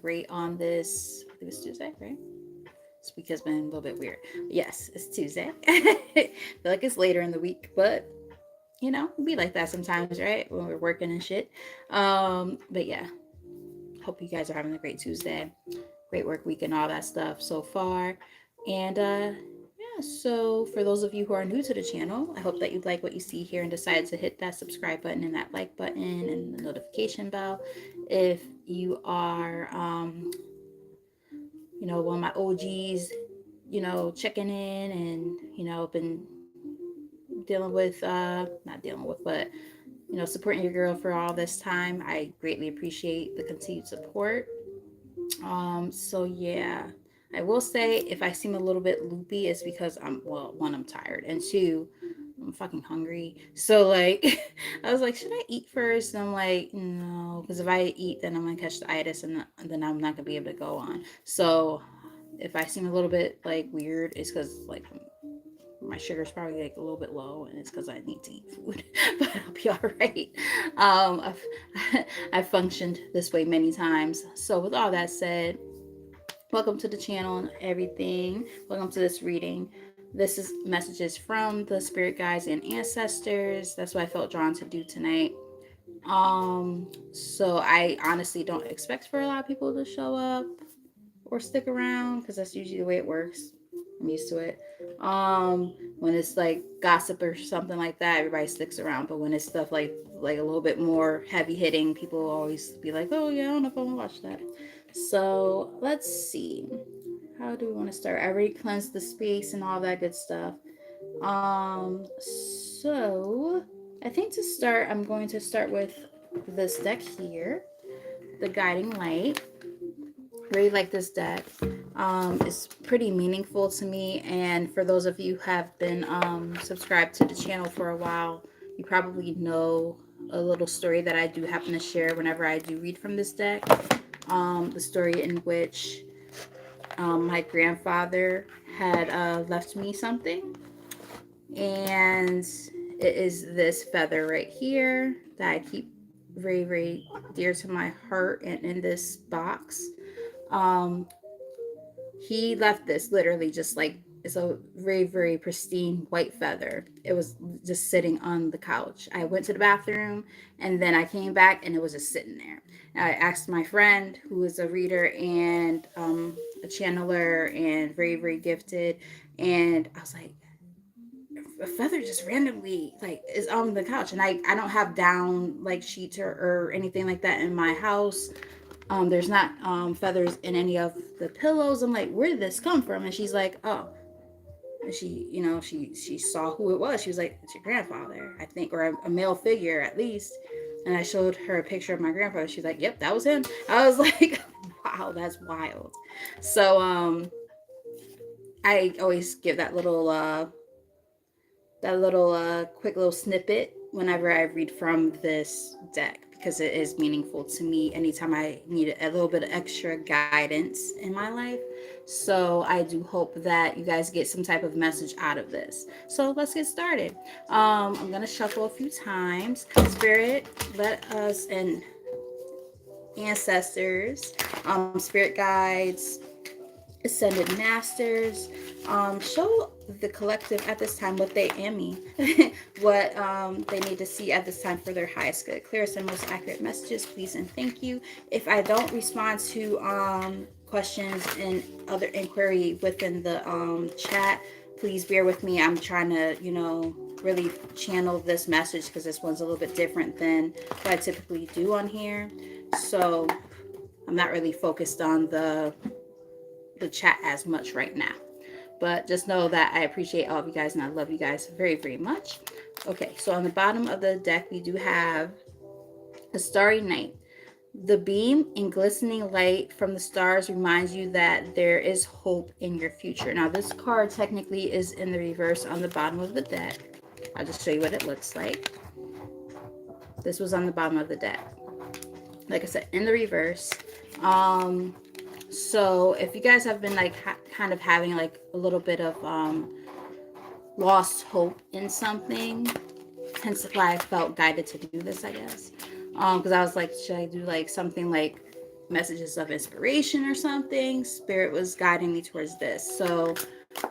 great on this. I think it's Tuesday, right? This week has been a little bit weird. Yes, it's Tuesday. I feel like it's later in the week, but it'll be like that sometimes, right? When we're working and shit. But yeah, hope you guys are having a great Tuesday, great work week, and all that stuff so far. And yeah, so for those of you who are new to the channel, I hope that you like what you see here and decide to hit that subscribe button and that like button and the notification bell. If you are, one of my OGs, checking in and, been dealing with, not dealing with, but supporting your girl for all this time. I greatly appreciate the continued support. So yeah, I will say if I seem a little bit loopy, it's because well, one, I'm tired, and two, I'm fucking hungry. So like, I was like, should I eat first? And I'm like, no, because if I eat, then I'm gonna catch the itis, and then I'm not gonna be able to go on. So if I seem a little bit like weird, it's because like my sugar's probably like a little bit low, and it's because I need to eat food. But I'll be all right. I've functioned this way many times. So with all that said, welcome to the channel and everything. Welcome to this reading. This is messages from the spirit guides and ancestors. That's what I felt drawn to do tonight. So I honestly don't expect for a lot of people to show up or stick around because that's usually the way it works. I'm used to it. When it's like gossip or something like that, everybody sticks around. But when it's stuff like a little bit more heavy hitting, people always be like, "Oh yeah, I don't know if I want to watch that." So let's see. How do we want to start? I already cleansed the space and all that good stuff. So I think to start, I'm going to start with this deck here, the Guiding Light. Really like this deck. It's pretty meaningful to me, and for those of you who have been subscribed to the channel for a while, you probably know a little story that I do happen to share whenever I do read from this deck. The story in which my grandfather had left me something, and it is this feather right here that I keep very, very dear to my heart and in this box. Um, he left this literally just like it's a very, very pristine white feather. It was just sitting on the couch. I went to the bathroom and then I came back and it was just sitting there. I asked my friend, who is a reader and a channeler and very, very gifted, and I was like, a feather just randomly like is on the couch, and I don't have down like sheets or anything like that in my house. There's not feathers in any of the pillows. I'm like, where did this come from? And she's like, oh. And she, she saw who it was. She was like, it's your grandfather, I think, or a male figure at least. And I showed her a picture of my grandfather. She's like, yep, that was him. I was like, wow, that's wild. So I always give that little quick little snippet whenever I read from this deck because it is meaningful to me anytime I need a little bit of extra guidance in my life. So I do hope that you guys get some type of message out of this. So let's get started. I'm gonna shuffle a few times. Spirit, let us and ancestors, spirit guides, ascended masters, show the collective at this time what they and me what they need to see at this time for their highest good, clearest and most accurate messages, please and thank you. If I don't respond to questions and other inquiry within the chat, please bear with me. I'm trying to really channel this message because this one's a little bit different than what I typically do on here, so I'm not really focused on the chat as much right now, but just know that I appreciate all of you guys and I love you guys very, very much. Okay, so on the bottom of the deck we do have a starry night. The beam and glistening light from the stars reminds you that there is hope in your future. Now this card technically is in the reverse on the bottom of the deck. I'll just show you what it looks like. This was on the bottom of the deck, like I said, in the reverse. So if you guys have been like kind of having like a little bit of lost hope in something, hence why I felt guided to do this, I guess. Because I was like, should I do like something like messages of inspiration or something. Spirit was guiding me towards this. So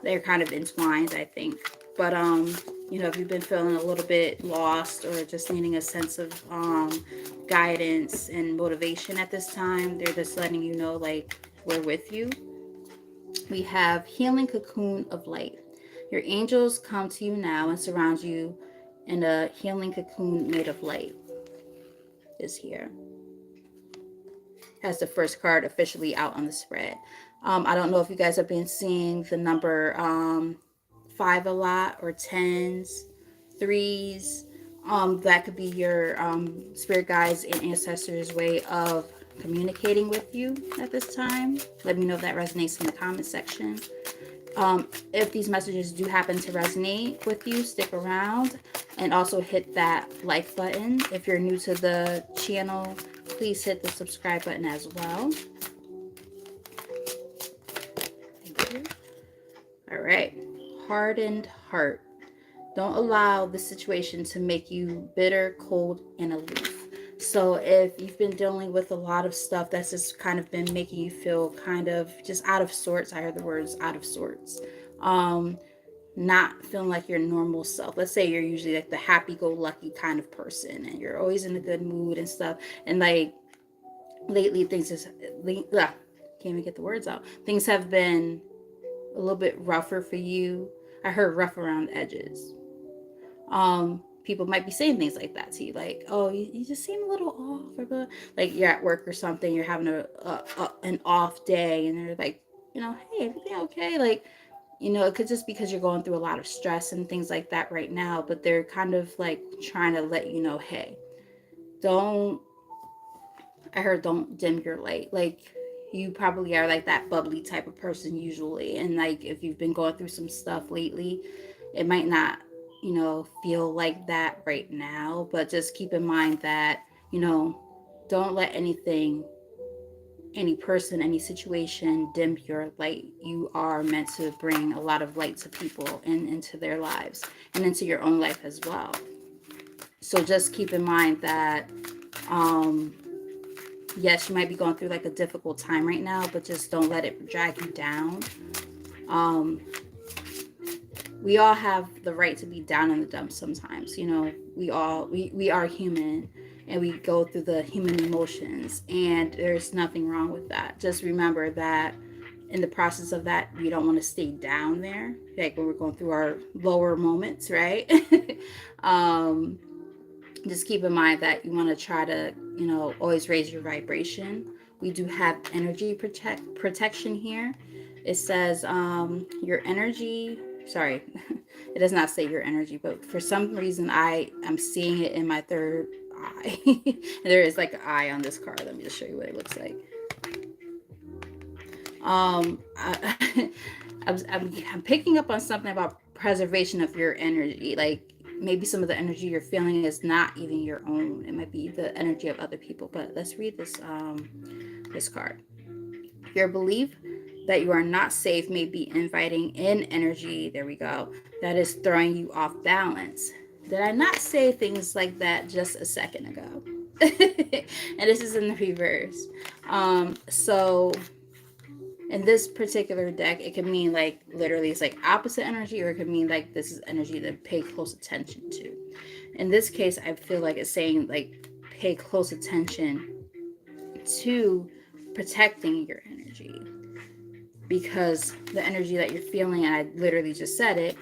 they're kind of entwined, I think. But if you've been feeling a little bit lost or just needing a sense of guidance and motivation at this time, they're just letting you know, like, we're with you. We have healing cocoon of light. Your angels come to you now and surround you in a healing cocoon made of light. Is here as the first card officially out on the spread. I don't know if you guys have been seeing the number 5 a lot, or tens, threes. That could be your spirit guides and ancestors' way of communicating with you at this time. Let me know if that resonates in the comment section. If these messages do happen to resonate with you, stick around and also hit that like button. If you're new to the channel, please hit the subscribe button as well. Thank you. All right. Hardened heart. Don't allow the situation to make you bitter, cold, and aloof. So if you've been dealing with a lot of stuff that's just kind of been making you feel kind of just out of sorts, I heard the words out of sorts. Not feeling like your normal self. Let's say you're usually like the happy-go-lucky kind of person and you're always in a good mood and stuff. And like lately things just can't even get the words out. Things have been a little bit rougher for you. I heard rough around the edges. People might be saying things like that to you, like, oh, you just seem a little off, or blah. Like you're at work or something, you're having an off day, and they're like, hey, everything okay? Like, it could just because you're going through a lot of stress and things like that right now, but they're kind of like trying to let you know, hey, don't, I heard, don't dim your light. Like, you probably are like that bubbly type of person usually. And like, if you've been going through some stuff lately, it might not, feel like that right now. But just keep in mind that, don't let anything, any person, any situation dim your light. You are meant to bring a lot of light to people and into their lives and into your own life as well. So just keep in mind that, yes, you might be going through like a difficult time right now, but just don't let it drag you down. Um, we all have the right to be down in the dumps sometimes. We are human and we go through the human emotions, and there's nothing wrong with that. Just remember that in the process of that, we don't want to stay down there, like when we're going through our lower moments, right? um, just keep in mind that you want to try to, always raise your vibration. We do have energy protection here. It says your energy, sorry, it does not say your energy, but for some reason I am seeing it in my third eye. There is like an eye on this card. Let me just show you what it looks like. I'm picking up on something about preservation of your energy. Like maybe some of the energy you're feeling is not even your own. It might be the energy of other people. But let's read this card. Your belief that you are not safe may be inviting in energy. There we go. That is throwing you off balance. Did I not say things like that just a second ago? And this is in the reverse. So in this particular deck, it can mean like literally it's like opposite energy, or it could mean like this is energy to pay close attention to. In this case, I feel like it's saying like pay close attention to protecting your energy, because the energy that you're feeling, and I literally just said it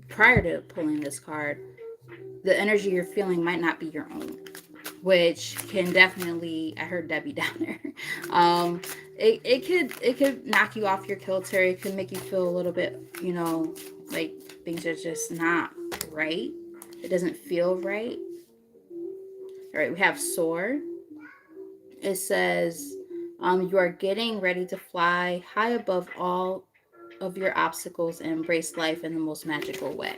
prior to pulling this card, the energy you're feeling might not be your own, which can definitely, I heard Debbie down there. It could knock you off your kilter. It could make you feel a little bit, like things are just not right. It doesn't feel right. All right, we have soar. It says, you are getting ready to fly high above all of your obstacles and embrace life in the most magical way.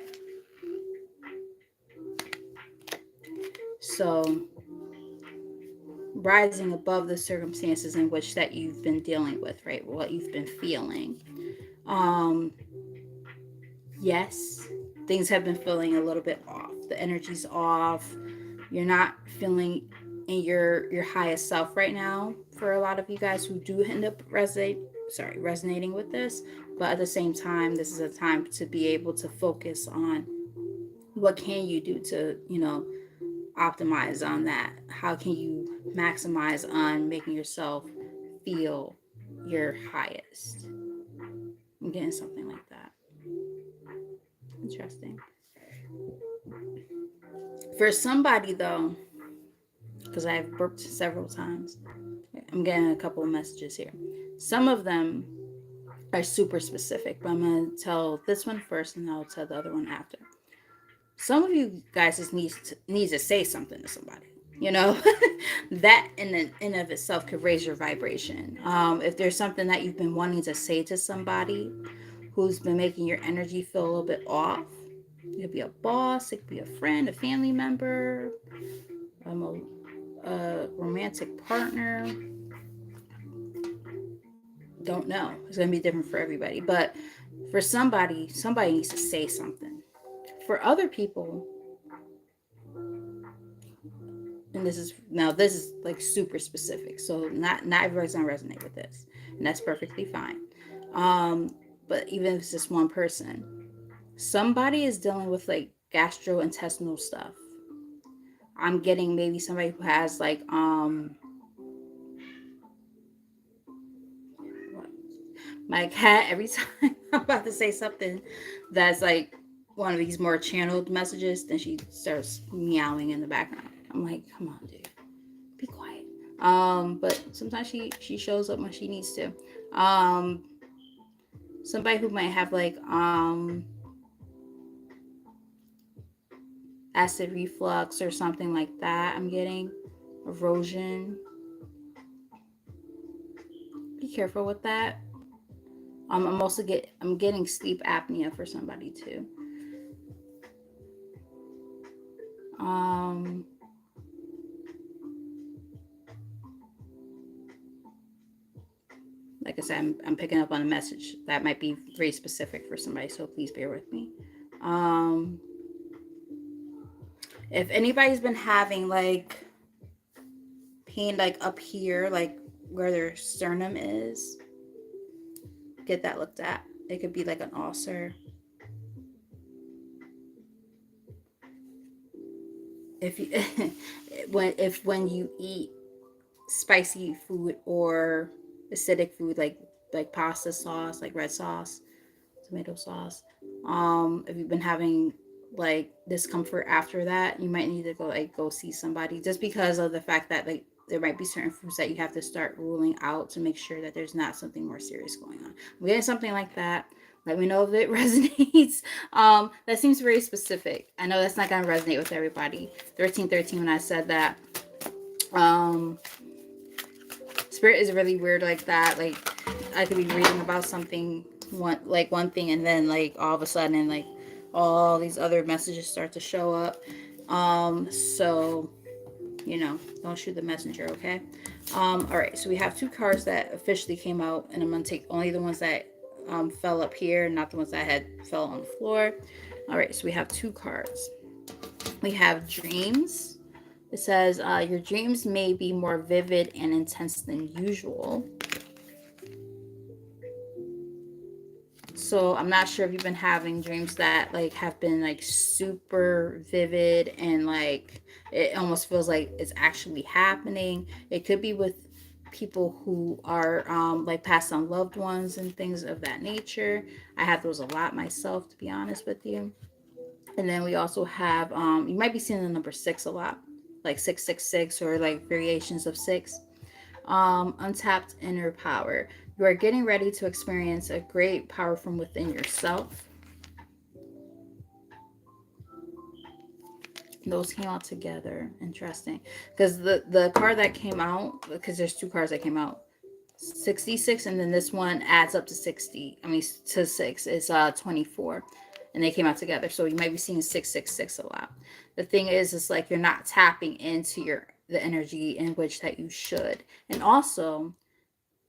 So rising above the circumstances in which that you've been dealing with, right? What you've been feeling. Yes, things have been feeling a little bit off. The energy's off. You're not feeling in your highest self right now for a lot of you guys who do end up resonating with this. But at the same time, this is a time to be able to focus on what can you do to, optimize on that. How can you maximize on making yourself feel your highest? I'm getting something like that. Interesting. For somebody though, because I've burped several times, I'm getting a couple of messages here. Some of them are super specific, but I'm going to tell this one first and I'll tell the other one after. Some of you guys just needs to say something to somebody. You know, that in of itself could raise your vibration. If there's something that you've been wanting to say to somebody who's been making your energy feel a little bit off, it could be a boss, it could be a friend, a family member, a romantic partner. Don't know. It's going to be different for everybody. But for somebody needs to say something. For other people, and this is like super specific, so not everybody's gonna resonate with this, and that's perfectly fine. But even if it's just one person, somebody is dealing with like gastrointestinal stuff. I'm getting maybe somebody who has like my cat, every time I'm about to say something that's like one of these more channeled messages, then she starts meowing in the background. I'm like, come on, dude, be quiet. But sometimes she shows up when she needs to. Um, Somebody who might have like acid reflux or something like that. I'm getting erosion. Be careful with that. I'm getting sleep apnea for somebody too. Um, like I said, I'm picking up on a message that might be very specific for somebody, so please bear with me. Um, if anybody's been having like pain like up here, like where their sternum is, get that looked at. It could be like an ulcer. If you when you eat spicy food or acidic food like pasta sauce, like red sauce, tomato sauce, if you've been having like discomfort after that, you might need to go see somebody, just because of the fact that like there might be certain foods that you have to start ruling out to make sure that there's not something more serious going on. I'm getting something like that. Let me know if it resonates. That seems very specific. I know that's not gonna resonate with everybody. 1313 when I said that. Um, Spirit is really weird like that. Like I could be reading about something one thing, and then like all of a sudden like all these other messages start to show up. So don't shoot the messenger, okay? All right, so we have two cards that officially came out, and I'm gonna take only the ones that fell up here, not the ones that had fell on the floor. All right, so we have two cards. We have dreams. It says your dreams may be more vivid and intense than usual. So I'm not sure if you've been having dreams that like have been like super vivid and like it almost feels like it's actually happening. It could be with people who are like passed on loved ones and things of that nature. I have those a lot myself, to be honest with you. And then we also have you might be seeing the number six a lot, like 666 or like variations of six. Untapped inner power. You are getting ready to experience a great power from within yourself. Those came out together. Interesting. Because the card that came out, because there's two cards that came out, 66, and then this one adds up to 60. I mean, to 6 is 24. And they came out together. So you might be seeing 666 a lot. The thing is, it's like you're not tapping into the energy in which that you should. And also,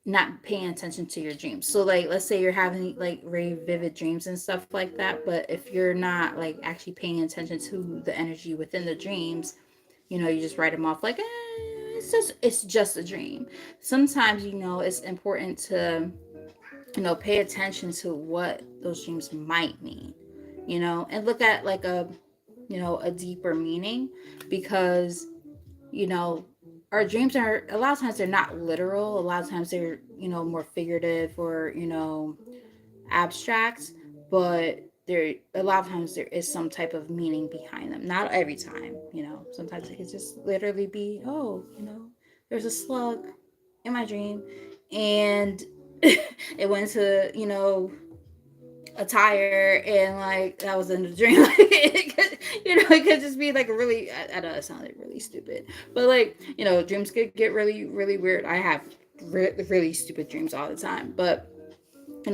not paying attention to your dreams. So like let's say you're having like very vivid dreams and stuff like that, but if you're not like actually paying attention to the energy within the dreams, you just write them off like it's just a dream. Sometimes, it's important to, pay attention to what those dreams might mean, and look at like a deeper meaning, because, you know, our dreams are, a lot of times they're not literal. A lot of times they're, more figurative or, abstract, but there, a lot of times there is some type of meaning behind them. Not every time, sometimes it could just literally be, oh, there's a slug in my dream, and it went to, a tire, and like that was in the dream. Like it could just be like a really, I know it sounded really stupid, but like, dreams could get really, really weird. I have really stupid dreams all the time, but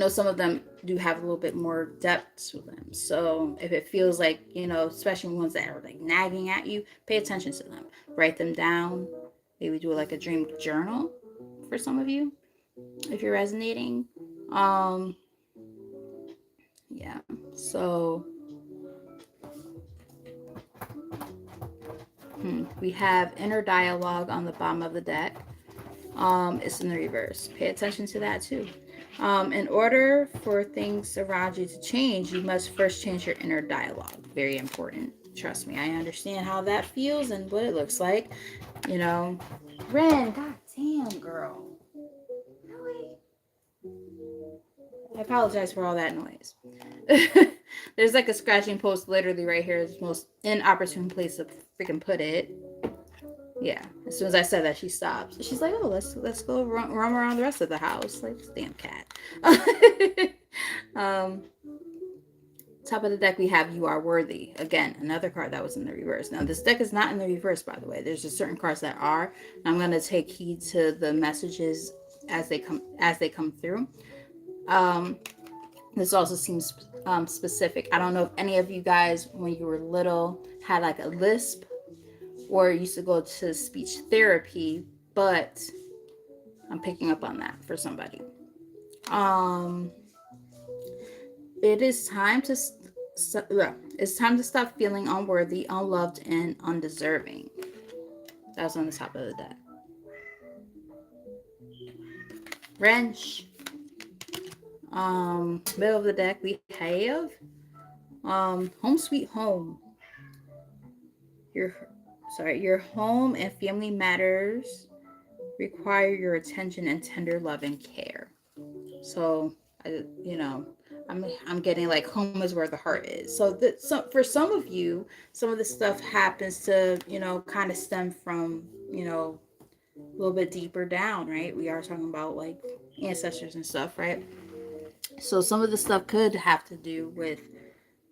some of them do have a little bit more depth to them. So if it feels like, especially ones that are like nagging at you, pay attention to them, write them down, maybe do like a dream journal for some of you if you're resonating. um yeah, so we have inner dialogue on the bottom of the deck. It's in the reverse. Pay attention to that too. In order for things around you to change, you must first change your inner dialogue. Very important. Trust me, I understand how that feels and what it looks like. You know, Ren, god damn, girl. Really? I apologize for all that noise. There's like a scratching post literally right here. It's the most inopportune place to freaking put it. Yeah. As soon as I said that, she stopped. She's like, "Oh, let's go roam around the rest of the house." Like this damn cat. um, Top of the deck, we have "You Are Worthy." Again, another card that was in the reverse. Now, this deck is not in the reverse, by the way. There's just certain cards that are. I'm gonna take heed to the messages as they come through. Um, this also seems specific. I don't know if any of you guys, when you were little, had like a lisp or used to go to speech therapy, but I'm picking up on that for somebody. It is time to it's time to stop feeling unworthy, unloved, and undeserving. That's on the top of the deck. Wrench. Middle of the deck we have home sweet home. Your home and family matters require your attention and tender love and care. So, I'm getting like home is where the heart is. So for some of you, some of this stuff happens to, kind of stem from, a little bit deeper down, right? We are talking about like ancestors and stuff, right? So some of the stuff could have to do with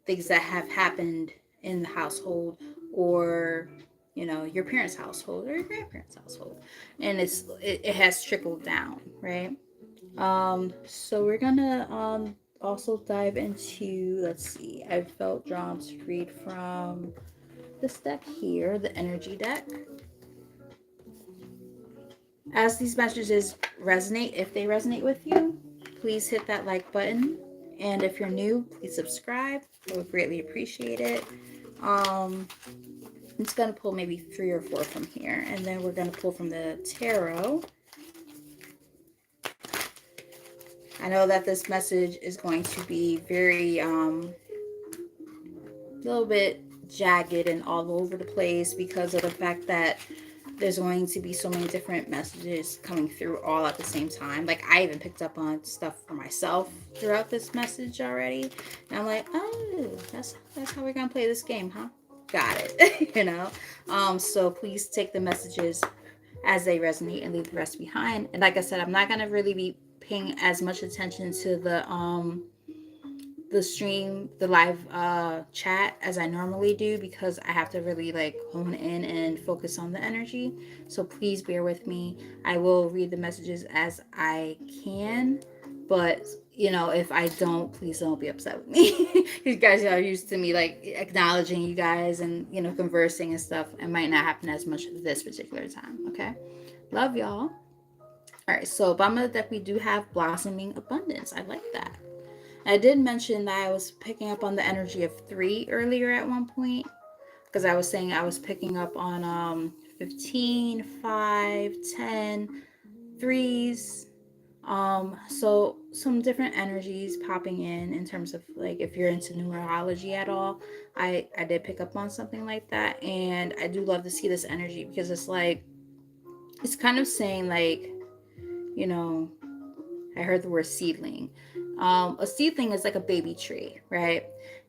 things that have happened in the household, or your parents' household or your grandparents' household, and it has trickled down, right? So we're gonna also dive into, let's see, I felt drawn to read from this deck here, the energy deck. As these messages resonate, if they resonate with you, please hit that like button. And if you're new, please subscribe. I would greatly appreciate it. I'm just going to pull maybe 3 or 4 from here. And then we're going to pull from the tarot. I know that this message is going to be very, little bit jagged and all over the place because of the fact that there's going to be so many different messages coming through all at the same time. Like, I even picked up on stuff for myself throughout this message already. And I'm like, oh, that's how we're going to play this game, huh? Got it. So please take the messages as they resonate and leave the rest behind. And like I said, I'm not going to really be paying as much attention to the stream, the live chat as I normally do, because I have to really like hone in and focus on the energy. So please bear with me. I will read the messages as I can, but if I don't, please don't be upset with me. You guys are used to me like acknowledging you guys and conversing and stuff. It might not happen as much this particular time. Okay, love y'all. All right, so bottom of the deck we do have blossoming abundance. I like that. I did mention that I was picking up on the energy of 3 earlier at one point, because I was saying I was picking up on 15, 5, 10, threes. So some different energies popping in terms of like if you're into numerology at all. I did pick up on something like that, and I do love to see this energy because it's like it's kind of saying like, you know, I heard the word seedling. A seedling is like a baby tree, right?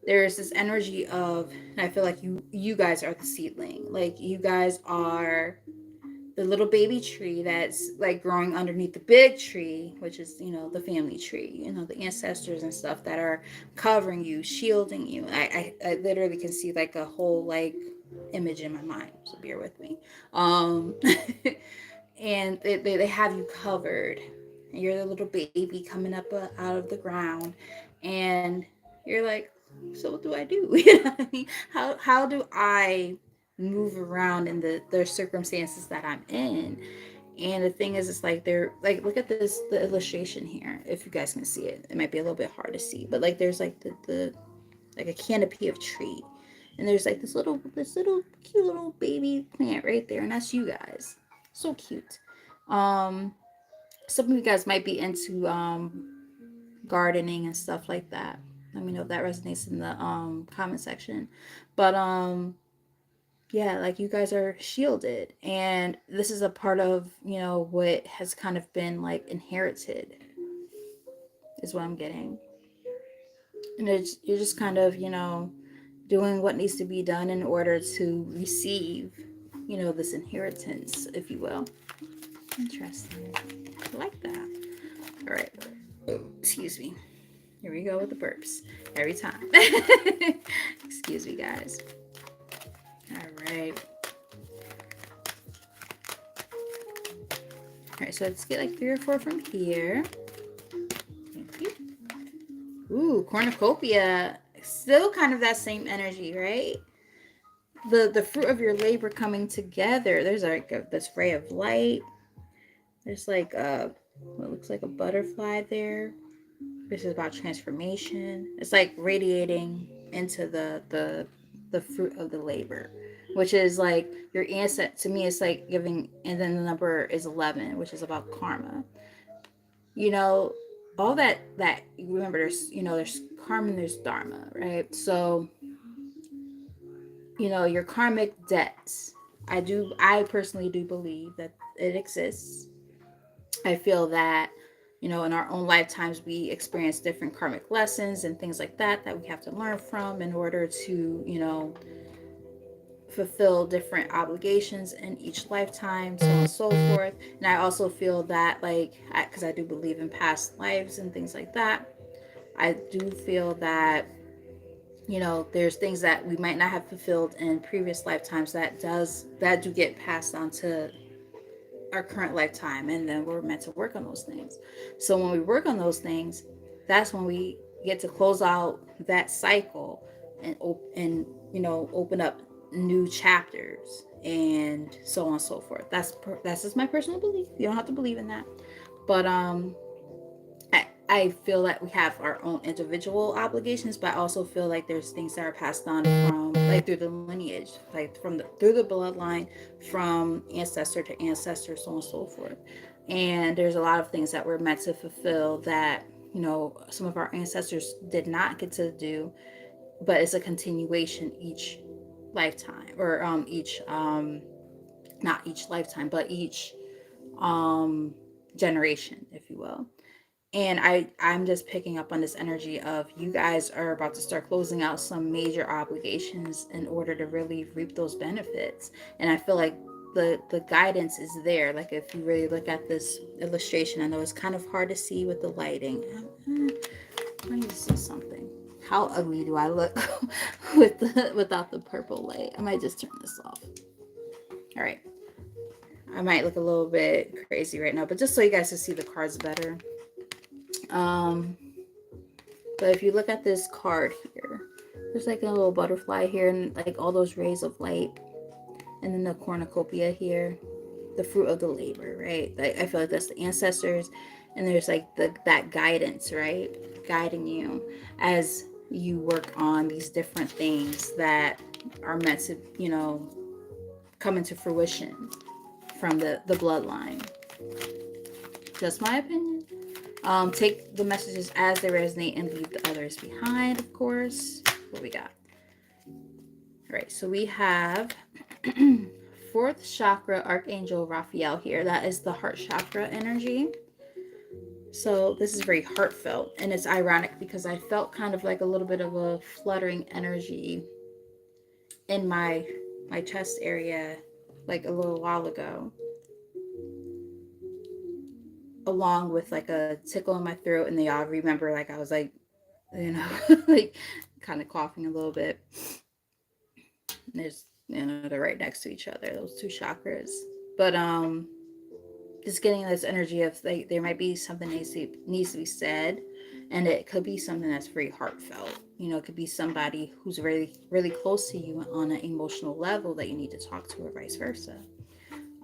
There's this energy of, and I feel like you guys are the seedling. Like you guys are the little baby tree that's like growing underneath the big tree, which is, you know, the family tree, you know, the ancestors and stuff that are covering you, shielding you. I literally can see like a whole like image in my mind, so bear with me. um and they have you covered, and you're the little baby coming up out of the ground, and you're like, so what do I do? You know what I mean? How do I move around in the circumstances that I'm in? And the thing is, it's like they're like, look at this, the illustration here. If you guys can see it, it might be a little bit hard to see, but like there's like the like a canopy of tree, and there's like this little cute little baby plant right there, and that's you guys. So cute. um some of you guys might be into gardening and stuff like that. Let me know if that resonates in the comment section. But yeah, like you guys are shielded, and this is a part of, you know, what has kind of been like inherited, is what I'm getting. And you're just kind of, you know, doing what needs to be done in order to receive, you know, this inheritance, if you will. Interesting. I like that. All right. Excuse me. Here we go with the burps every time. Excuse me, guys. All right. All right, so let's get like 3 or 4 from here. Thank you. Ooh, cornucopia. Still kind of that same energy, right? The fruit of your labor coming together. There's like this ray of light. There's like what looks like a butterfly there. This is about transformation. It's like radiating into the fruit of the labor, which is like your ancestor. To me, it's like giving, and then the number is 11, which is about karma. You know, all that remember. There's, you know, there's karma and there's dharma, right? So, you know, your karmic debts. I personally do believe that it exists. I feel that, you know, in our own lifetimes, we experience different karmic lessons and things like that we have to learn from in order to, you know, fulfill different obligations in each lifetime, so on and so forth. And I also feel that, like, because I do believe in past lives and things like that, I do feel that, you know, there's things that we might not have fulfilled in previous lifetimes that do get passed on to our current lifetime, and then we're meant to work on those things. So when we work on those things, that's when we get to close out that cycle and you know, open up new chapters and so on and so forth. That's just my personal belief. You don't have to believe in that, but I feel that we have our own individual obligations, but I also feel like there's things that are passed on from like through the lineage, like through the bloodline, from ancestor to ancestor, so on and so forth. And there's a lot of things that we're meant to fulfill that, you know, some of our ancestors did not get to do, but it's a continuation each lifetime, or each not each lifetime, but each generation, if you will. And I'm just picking up on this energy of you guys are about to start closing out some major obligations in order to really reap those benefits. And I feel like the guidance is there. Like if you really look at this illustration, I know it's kind of hard to see with the lighting. I need to see something. How ugly do I look without the purple light? I might just turn this off. All right. I might look a little bit crazy right now, but just so you guys can see the cards better. Um, but if you look at this card here, there's like a little butterfly here, and like all those rays of light, and then the cornucopia here, the fruit of the labor, right? Like, I feel like that's the ancestors, and there's like that guidance, right? Guiding you as you work on these different things that are meant to, you know, come into fruition from the bloodline. Just my opinion. Take the messages as they resonate and leave the others behind, of course. What we got? All right, so we have fourth chakra Archangel Raphael here. That is the heart chakra energy. So this is very heartfelt, and it's ironic because I felt kind of like a little bit of a fluttering energy in my chest area like a little while ago, along with like a tickle in my throat. And they all remember like I was like, you know, like kind of coughing a little bit. And there's, you know, they're right next to each other, those two chakras. But just getting this energy of like there might be something needs to be said, and it could be something that's very heartfelt. You know, it could be somebody who's really really close to you on an emotional level that you need to talk to, or vice versa.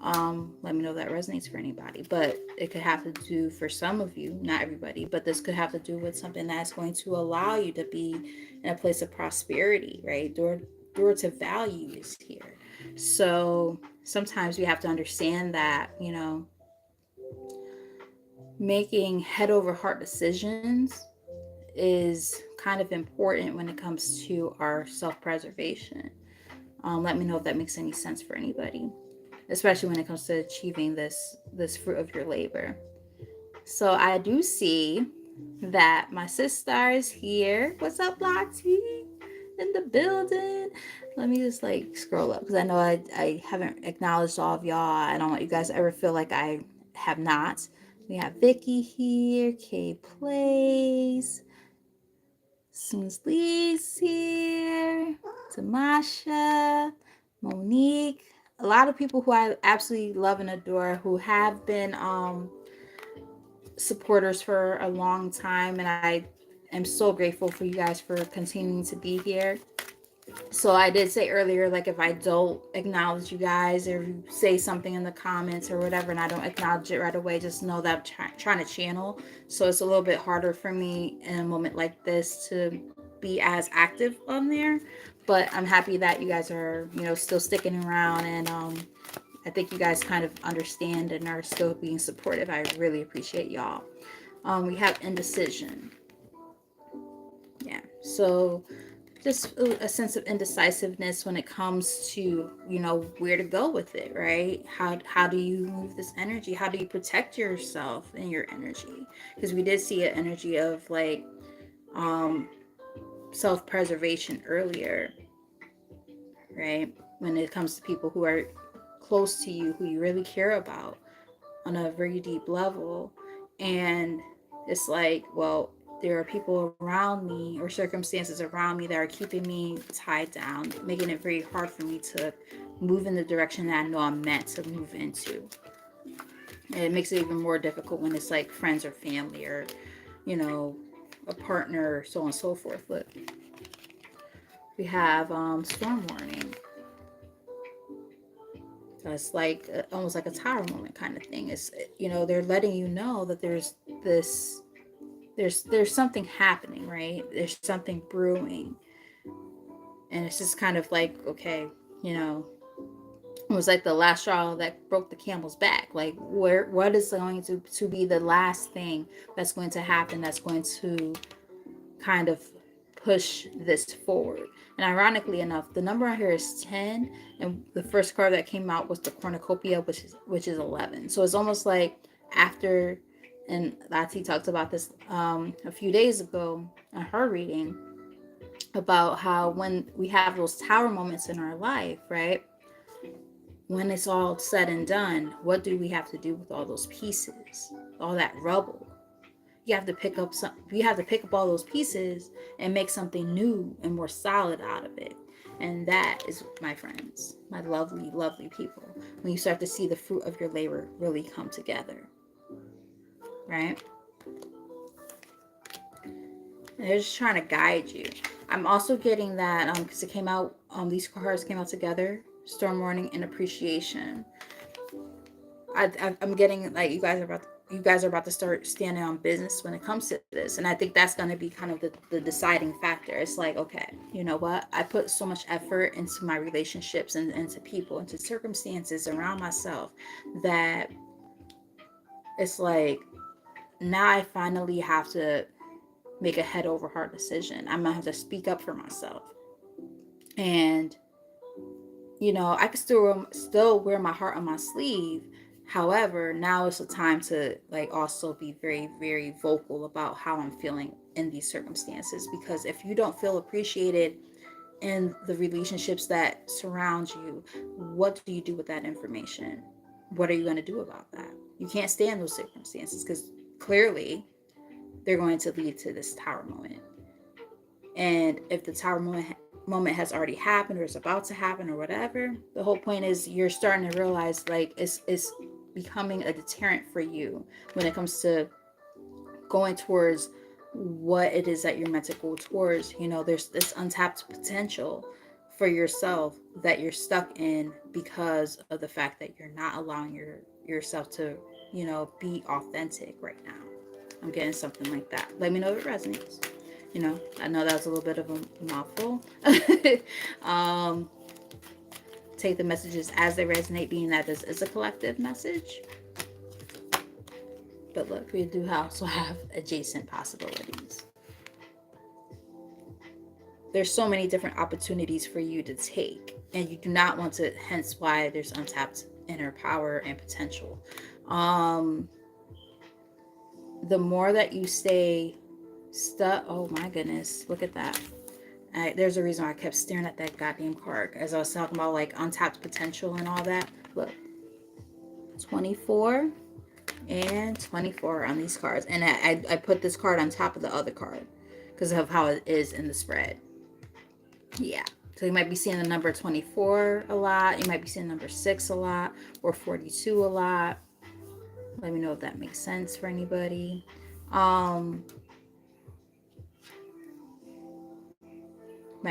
Let me know if that resonates for anybody. But it could have to do, for some of you, not everybody, but this could have to do with something that's going to allow you to be in a place of prosperity, right? Door to values here. So sometimes we have to understand that, you know, making head over heart decisions is kind of important when it comes to our self-preservation. Let me know if that makes any sense for anybody, especially when it comes to achieving this fruit of your labor. So I do see that my sister is here. What's up, Lottie? In the building. Let me just like scroll up because I know I haven't acknowledged all of y'all. I don't want you guys to ever feel like I have not. We have Vicky here, Kay Plays, Lee's here, Tamasha, Monique, a lot of people who I absolutely love and adore, who have been supporters for a long time, and I am so grateful for you guys for continuing to be here. So I did say earlier, like if I don't acknowledge you guys or you say something in the comments or whatever and I don't acknowledge it right away, just know that I'm trying to channel. So it's a little bit harder for me in a moment like this to be as active on there. But I'm happy that you guys are, you know, still sticking around, and I think you guys kind of understand and are still being supportive. I really appreciate y'all. We have indecision. Yeah. So just a sense of indecisiveness when it comes to, you know, where to go with it, right? How do you move this energy? How do you protect yourself and your energy? Because we did see an energy of like self-preservation earlier, right? When it comes to people who are close to you, who you really care about on a very deep level. And it's like, well, there are people around me or circumstances around me that are keeping me tied down, making it very hard for me to move in the direction that I know I'm meant to move into. And it makes it even more difficult when it's like friends or family or, you know, a partner, so on and so forth. Look, we have storm warning. So it's like almost like a tower moment kind of thing. It's, you know, they're letting you know that there's this, there's something happening, right? There's something brewing, and it's just kind of like, okay, you know, it was like the last straw that broke the camel's back. Like, what is going to be the last thing that's going to happen that's going to kind of push this forward? And ironically enough, the number on here is 10, and the first card that came out was the cornucopia, which is 11. So it's almost like after, and Lati talked about this a few days ago in her reading, about how when we have those tower moments in our life, right? When it's all said and done, what do we have to do with all those pieces, all that rubble? You have to pick up all those pieces and make something new and more solid out of it. And that is, my friends, my lovely, lovely people, when you start to see the fruit of your labor really come together, right? And they're just trying to guide you. I'm also getting that because it came out, these cards came out together, storm warning and appreciation. I'm getting like you guys are about you guys are about to start standing on business when it comes to this. And I think that's going to be kind of the deciding factor. It's like, okay, you know what? I put so much effort into my relationships and into people, into circumstances around myself, that it's like, now I finally have to make a head over heart decision. I'm going to have to speak up for myself. And I can still wear my heart on my sleeve. However, now it's a time to like also be very, very vocal about how I'm feeling in these circumstances. Because if you don't feel appreciated in the relationships that surround you, what do you do with that information? What are you going to do about that? You can't stay in those circumstances because clearly they're going to lead to this tower moment. And if the tower moment has already happened or is about to happen or whatever, the whole point is you're starting to realize like it's becoming a deterrent for you when it comes to going towards what it is that you're meant to go towards. There's this untapped potential for yourself that you're stuck in because of the fact that you're not allowing yourself to be authentic right now. I'm getting something like that. Let me know if it resonates. I know that was a little bit of a mouthful. um, take the messages as they resonate, being that this is a collective message. But look, we do also have adjacent possibilities. There's so many different opportunities for you to take, and you do not want to, hence why there's untapped inner power and potential. The more that you stay stuck, oh my goodness, look at that. There's a reason why I kept staring at that goddamn card as I was talking about like untapped potential and all that. Look, 24 and 24 on these cards. And I put this card on top of the other card because of how it is in the spread. Yeah. So you might be seeing the number 24 a lot. You might be seeing number 6 a lot, or 42 a lot. Let me know if that makes sense for anybody. Might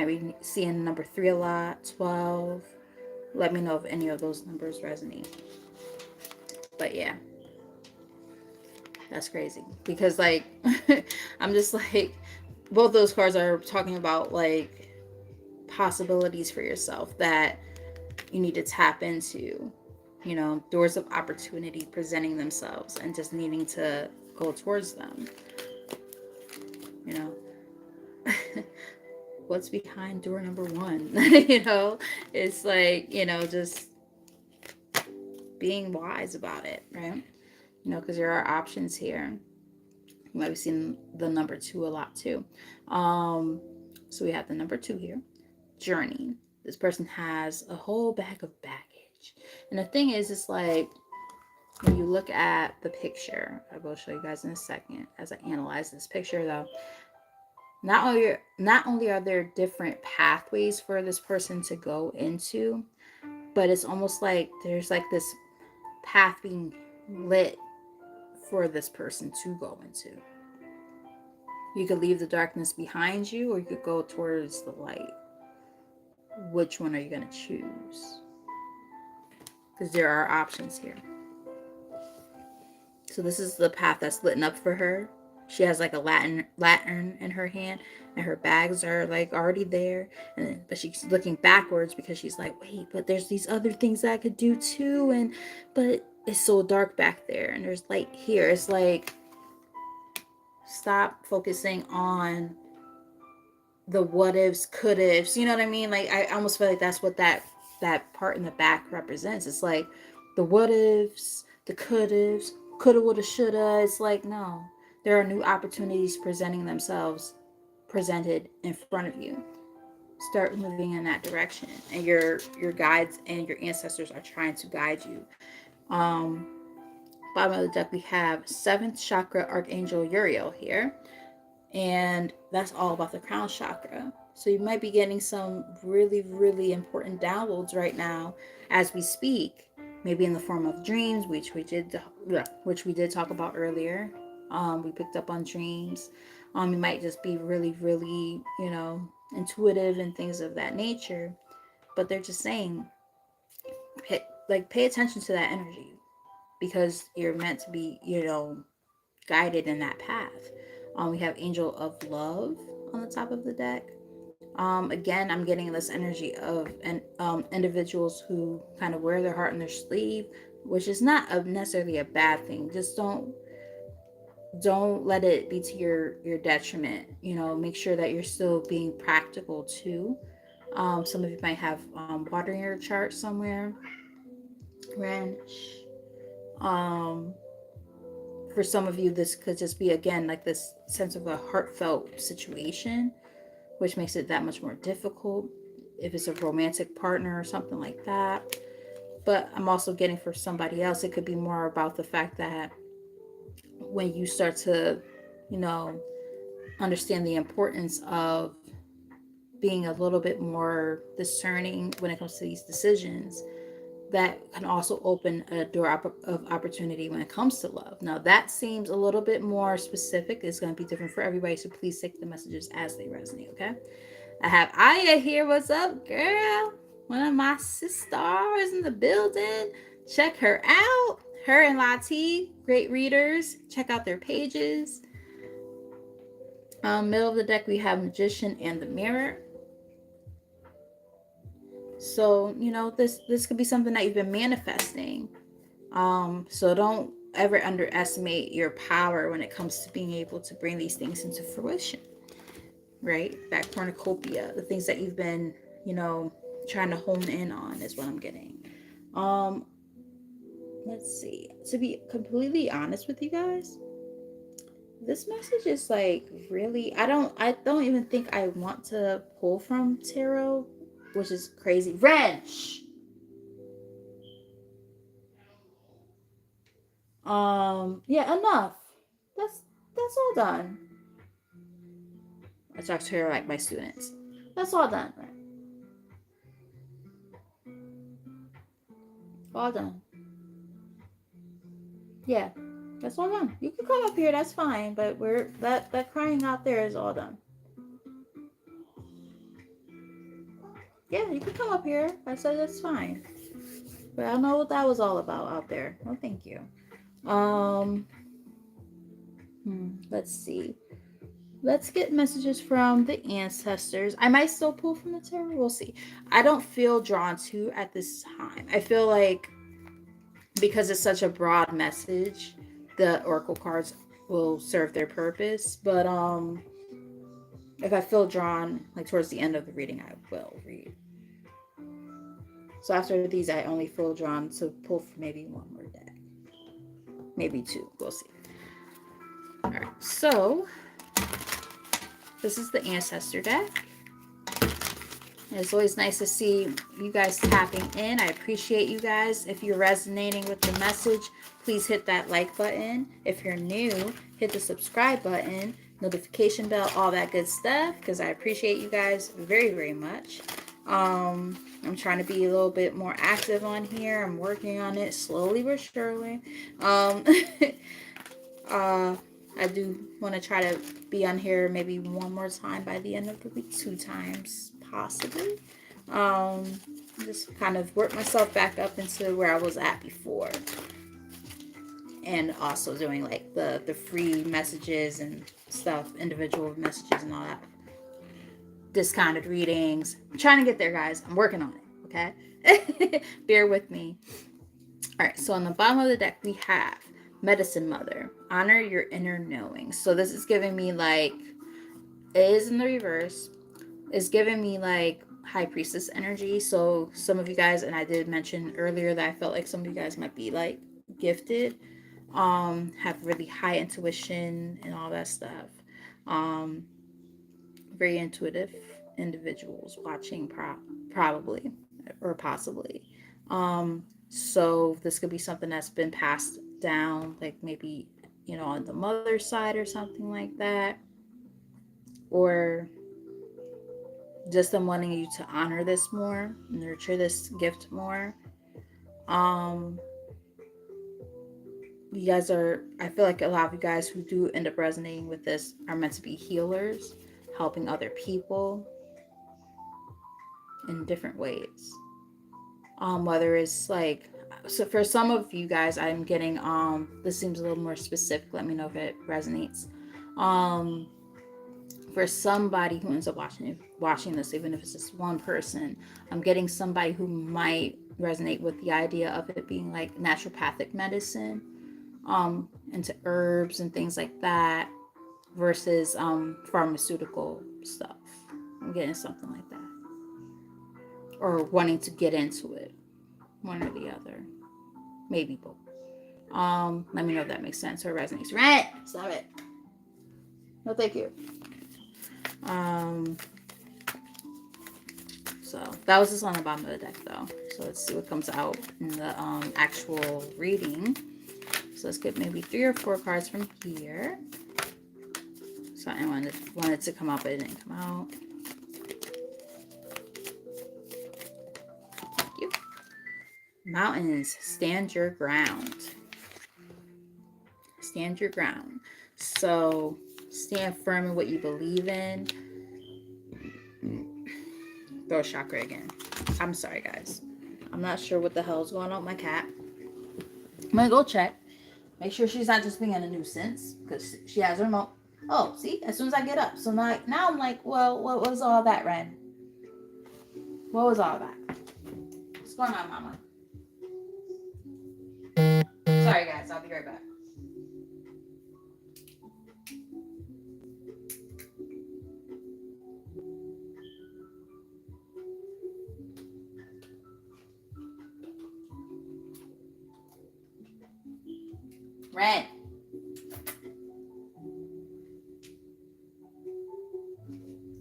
be seeing number 3 a lot, 12. Let me know if any of those numbers resonate. But yeah, that's crazy. Because like, I'm just like, both those cards are talking about like possibilities for yourself that you need to tap into. Doors of opportunity presenting themselves and just needing to go towards them. You know, what's behind door number 1? It's like, just being wise about it, right? Because there are options here. You might be seeing the number 2 a lot too. So we have the number 2 here. Journey. This person has a whole bag of baggage. And the thing is, it's like, when you look at the picture, I will show you guys in a second as I analyze this picture though. Not only are there different pathways for this person to go into, but it's almost like there's like this path being lit for this person to go into. You could leave the darkness behind you, or you could go towards the light. Which one are you going to choose? Because there are options here. So this is the path that's lit up for her. She has like a lantern in her hand, and her bags are like already there. But she's looking backwards because she's like, wait, but there's these other things that I could do too, but it's so dark back there, and there's light here. It's like, stop focusing on the what ifs, could ifs. You know what I mean? Like, I almost feel like that's what that part in the back represents. It's like the what ifs, the could ifs, coulda, woulda, shoulda. It's like, no, there are new opportunities presenting themselves, presented in front of you. Start moving in that direction, and your guides and your ancestors are trying to guide you. Bottom of the deck, we have 7th chakra Archangel Uriel here, and that's all about the crown chakra. So you might be getting some really, really important downloads right now as we speak, maybe in the form of dreams, which we did talk about earlier. We picked up on dreams. You might just be really, really, intuitive and things of that nature. But they're just saying, pay attention to that energy. because you're meant to be, guided in that path. We have Angel of Love on the top of the deck. Again, I'm getting this energy of individuals who kind of wear their heart on their sleeve, which is not necessarily a bad thing. Just don't let it be to your detriment. Make sure that you're still being practical too. Some of you might have water in your chart somewhere. Ranch. Um, for some of you, this could just be again like this sense of a heartfelt situation, which makes it that much more difficult if it's a romantic partner or something like that. But I'm also getting for somebody else, it could be more about the fact that when you start to, you know, understand the importance of being a little bit more discerning when it comes to these decisions, that can also open a door of opportunity when it comes to love. Now, that seems a little bit more specific. It's going to be different for everybody, so please take the messages as they resonate, okay? I have Aya here. What's up, girl? One of my sisters in the building. Check her out. Her and Lati, great readers. Check out their pages. Middle of the deck, we have Magician and the Mirror. So, this could be something that you've been manifesting. So don't ever underestimate your power when it comes to being able to bring these things into fruition. Right? That cornucopia, the things that you've been, trying to hone in on is what I'm getting. Um, let's see. To be completely honest with you guys, this message is like really I don't even think I want to pull from tarot, which is crazy. Wrench. Yeah, enough. That's all done. I talk to her like my students. That's all done, right? All done. Yeah, that's all done. You can come up here, that's fine, but that crying out there is all done. Yeah, you can come up here. I said that's fine. But I don't know what that was all about out there. No, thank you. Um, let's see. Let's get messages from the ancestors. I might still pull from the tarot. We'll see. I don't feel drawn to at this time. I feel like because it's such a broad message, the oracle cards will serve their purpose. But if I feel drawn like towards the end of the reading, I will read. So after these, I only feel drawn to pull for maybe one more deck, maybe two. We'll see. All right. So this is the ancestor deck. It's always nice to see you guys tapping in. I appreciate you guys. If you're resonating with the message, please hit that like button. If you're new, hit the subscribe button, notification bell, all that good stuff, because I appreciate you guys very, very much. I'm trying to be a little bit more active on here. I'm working on it slowly but surely. I do want to try to be on here maybe one more time by the end of the week, 2 times possibly. Just kind of work myself back up into where I was at before, and also doing like the free messages and stuff, individual messages and all that, discounted readings. I'm trying to get there, guys. I'm working on it. Okay. Bear with me. All right, so on the bottom of the deck we have Medicine Mother. Honor your inner knowing. So this is giving me like, it is in the reverse. It's giving me like High Priestess energy. So some of you guys, and I did mention earlier that I felt like some of you guys might be like gifted, have really high intuition and all that stuff. Very intuitive individuals watching probably or possibly. So this could be something that's been passed down, like maybe, on the mother's side or something like that. Or just them wanting you to honor this more, nurture this gift more. You guys are, I feel like a lot of you guys who do end up resonating with this are meant to be healers, helping other people in different ways. Whether it's like, So for some of you guys, I'm getting this seems a little more specific. Let me know if it resonates. Um for somebody who ends up watching this, even if it's just one person, I'm getting somebody who might resonate with the idea of it being like naturopathic medicine, into herbs and things like that, versus pharmaceutical stuff. I'm getting something like that, or wanting to get into it, one or the other, maybe both. Let me know if that makes sense or resonates. Right? Stop it. No, thank you. Um, so that was just on the bottom of the deck, though. So let's see what comes out in the actual reading. So let's get maybe 3 or 4 cards from here. Something wanted to come out, but it didn't come out. Thank you. Mountains, stand your ground. Stand your ground. So stand firm in what you believe in. Throat chakra again. I'm sorry, guys. I'm not sure what the hell is going on with my cat. I'm gonna go check. Make sure she's not just being a nuisance, because she has her remote. Oh, see? As soon as I get up. So now I'm like, well, what was all that, Ren? What was all that? What's going on, Mama? Sorry, guys. I'll be right back. Ren.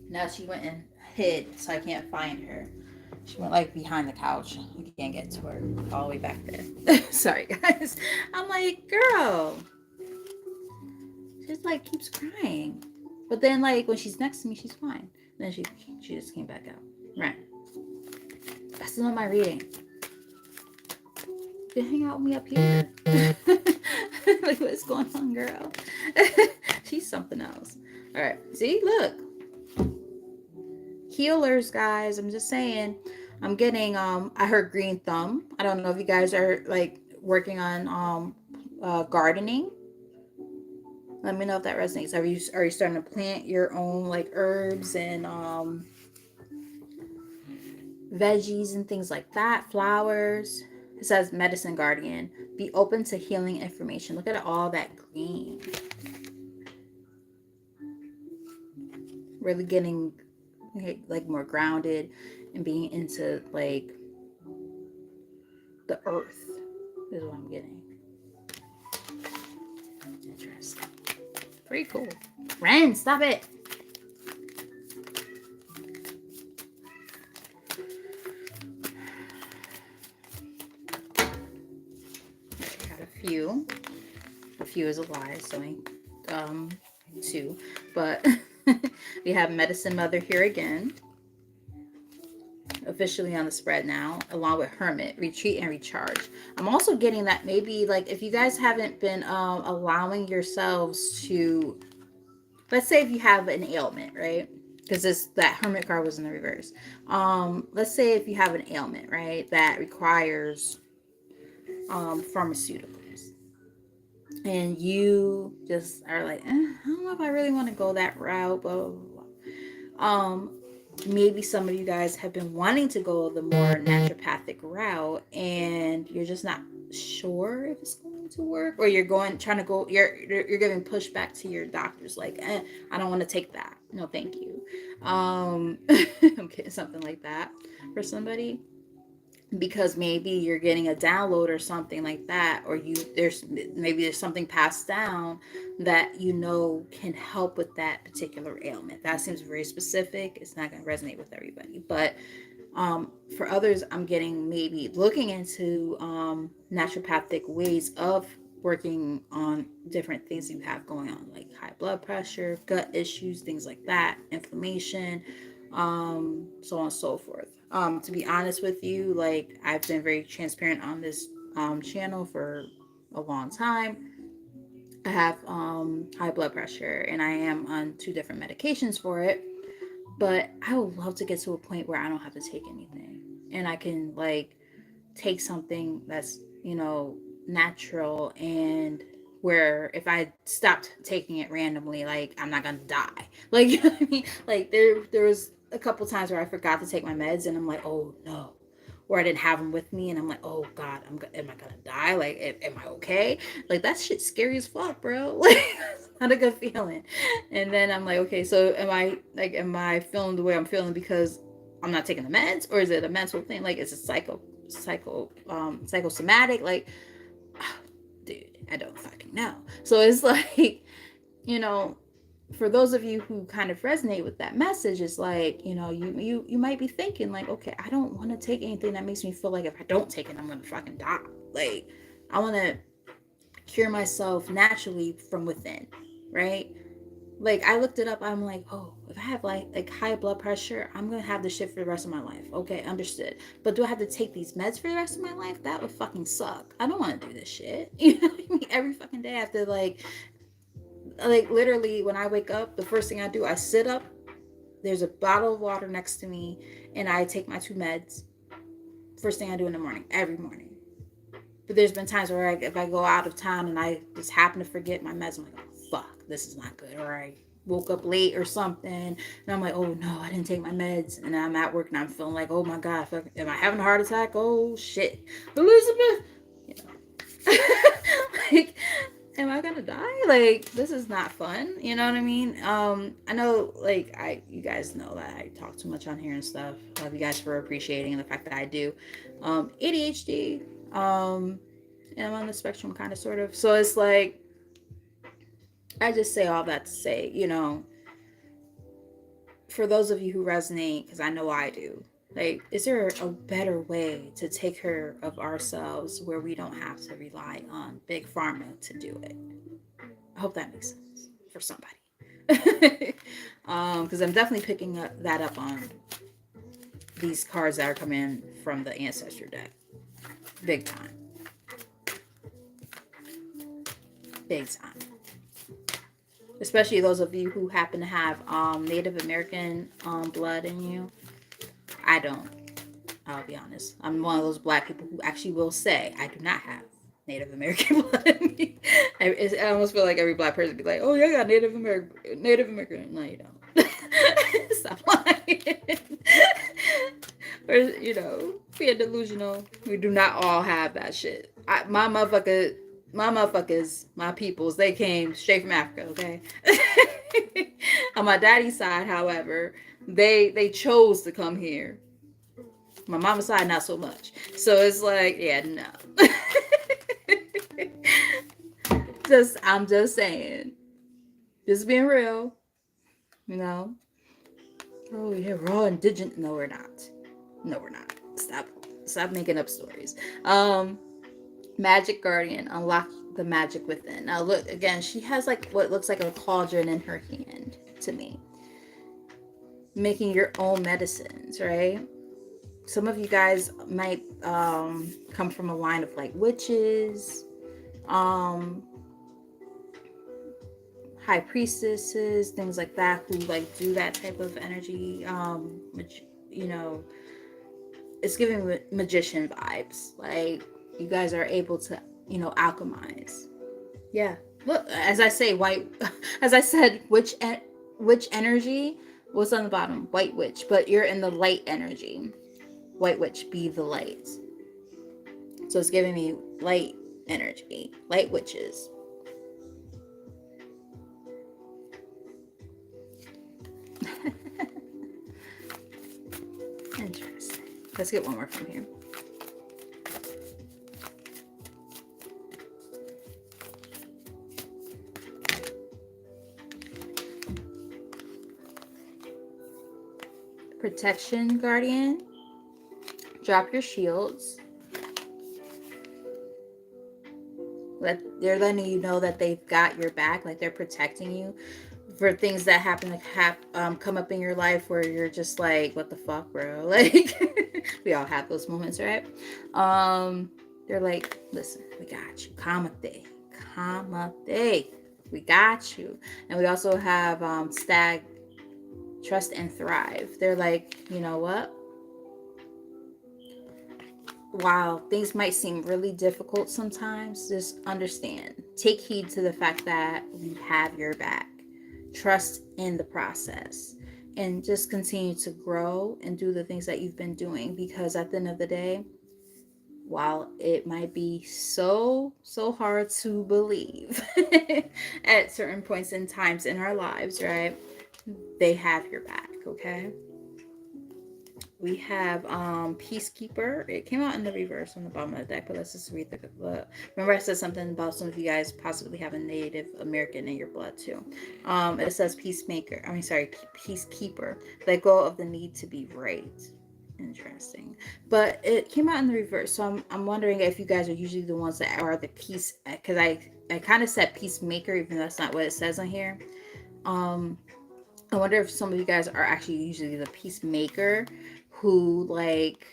Now she went and hid, so I can't find her. She went like behind the couch. I can't get to her all the way back there. Sorry, guys. I'm like, girl. She just like keeps crying. But then like when she's next to me, she's fine. Then she just came back out. Right. That's not my reading. You hang out with me up here. Like, what's going on, girl? She's something else. All right. See, look. Healers, guys. I'm just saying. I'm getting I heard green thumb. I don't know if you guys are like working on gardening. Let me know if that resonates. Are you starting to plant your own like herbs and veggies and things like that, flowers? It says medicine guardian. Be open to healing information. Look at all that green. Really getting like more grounded and being into like the earth is what I'm getting. Interesting. Pretty cool. Ren, stop it. Got a few. A few is a lie, so two. But we have Medicine Mother here again. Officially on the spread now, along with Hermit, Retreat and Recharge. I'm also getting that maybe like if you guys haven't been allowing yourselves to, let's say if you have an ailment, right? Because that Hermit card was in the reverse. Let's say if you have an ailment, right, that requires pharmaceuticals, and you just are like, I don't know if I really want to go that route, blah, blah, blah. Maybe some of you guys have been wanting to go the more naturopathic route, and you're just not sure if it's going to work, or you're giving pushback to your doctors, like, I don't want to take that. No, thank you. Okay, something like that for somebody. Because maybe you're getting a download or something like that, or there's something passed down that can help with that particular ailment. That seems very specific. It's not going to resonate with everybody, but for others, I'm getting maybe looking into naturopathic ways of working on different things you have going on, like high blood pressure, gut issues, things like that, inflammation, so on and so forth. To be honest with you, like, I've been very transparent on this channel for a long time. I have high blood pressure, and I am on 2 different medications for it. But I would love to get to a point where I don't have to take anything, and I can like take something that's you know, natural, and where if I stopped taking it randomly, like I'm not gonna die. Like you know what I mean? Like there was a couple times where I forgot to take my meds, and I'm like, oh no. Or I didn't have them with me, and I'm like, oh God, am I gonna die? Like, am I okay? Like that shit's scary as fuck, bro. Like, it's not a good feeling. And then I'm like, okay, so am I feeling the way I'm feeling because I'm not taking the meds, or is it a mental thing? Like, it's a psychosomatic. Like, dude, I don't fucking know. So it's like, you know, for those of you who kind of resonate with that message, it's like, you know, you might be thinking like, okay, I don't want to take anything that makes me feel like if I don't take it, I'm gonna fucking die. Like, I want to cure myself naturally from within, right? Like, I looked it up. I'm like, oh, if I have like high blood pressure, I'm gonna have this shit for the rest of my life. Okay, understood. But do I have to take these meds for the rest of my life? That would fucking suck. I don't want to do this shit. You know what I mean? Every fucking day I have to like literally when I wake up, the first thing I do, I sit up. There's a bottle of water next to me, and I take my 2 meds. First thing I do in the morning, every morning. But there's been times where if I go out of town and I just happen to forget my meds, I'm like, oh, fuck, this is not good. Or I woke up late or something, and I'm like, oh no, I didn't take my meds. And I'm at work and I'm feeling like, oh my God, fuck, am I having a heart attack? Oh shit. Elizabeth! You know. Like, am I gonna die? Like, this is not fun. You know what I mean? I know, like, you guys know that I talk too much on here and stuff. Love you guys for appreciating the fact that I do. ADHD. And I'm on the spectrum, kind of, sort of. So it's like, I just say all that to say, you know, for those of you who resonate, because I know I do, like, is there a better way to take care of ourselves where we don't have to rely on big pharma to do it? I hope that makes sense for somebody. Because I'm definitely picking that up on these cards that are coming from the ancestor deck, big time, big time. Especially those of you who happen to have Native American blood in you. I don't. I'll be honest. I'm one of those black people who actually will say I do not have Native American blood in me. I almost feel like every black person be like, "Oh, yeah, I got Native American." Native American. No, you don't. Stop lying. Or being delusional. We do not all have that shit. My motherfuckers, my peoples, they came straight from Africa. Okay. On my daddy's side, however, they chose to come here. My mama's side, not so much. So it's like, yeah, no. I'm just saying. Just being real. You know. Oh yeah, we're all indigenous. No, we're not. No, we're not. Stop making up stories. Magic Guardian, unlock the magic within. Now look again, she has like what looks like a cauldron in her hand to me. Making your own medicines, right? Some of you guys might come from a line of like witches, high priestesses, things like that, who like do that type of energy. Which, it's giving magician vibes. Like, you guys are able to, alchemize. Yeah. Look, as I say, as I said, which energy? What's on the bottom? White witch. But you're in the light energy. White witch, be the light. So it's giving me light energy. Light witches. Interesting. Let's get one more from here. Protection Guardian. Drop your shields. They're letting you know that they've got your back, like they're protecting you for things that happen to come up in your life where you're just like, what the fuck, bro? Like, we all have those moments, right? They're like, listen, we got you. Kamate. We got you. And we also have Stag, Trust and Thrive. They're like, you know what? while things might seem really difficult sometimes, just understand, take heed to the fact that we have your back. Trust in the process and just continue to grow and do the things that you've been doing, because at the end of the day, while it might be so hard to believe at certain points in times in our lives, right? They have your back, okay? We have Peacekeeper. It came out in the reverse on the bottom of the deck, but let's just read the remember I said something about some of you guys possibly have a Native American in your blood too. It says Peacemaker. I mean, sorry, Peacekeeper. Let go of the need to be right. Interesting. But it came out in the reverse. So I'm wondering if you guys are usually the ones that are the peace, because I kind of said peacemaker, even though that's not what it says on here. Um I wonder if some of you guys are actually usually the peacemaker who like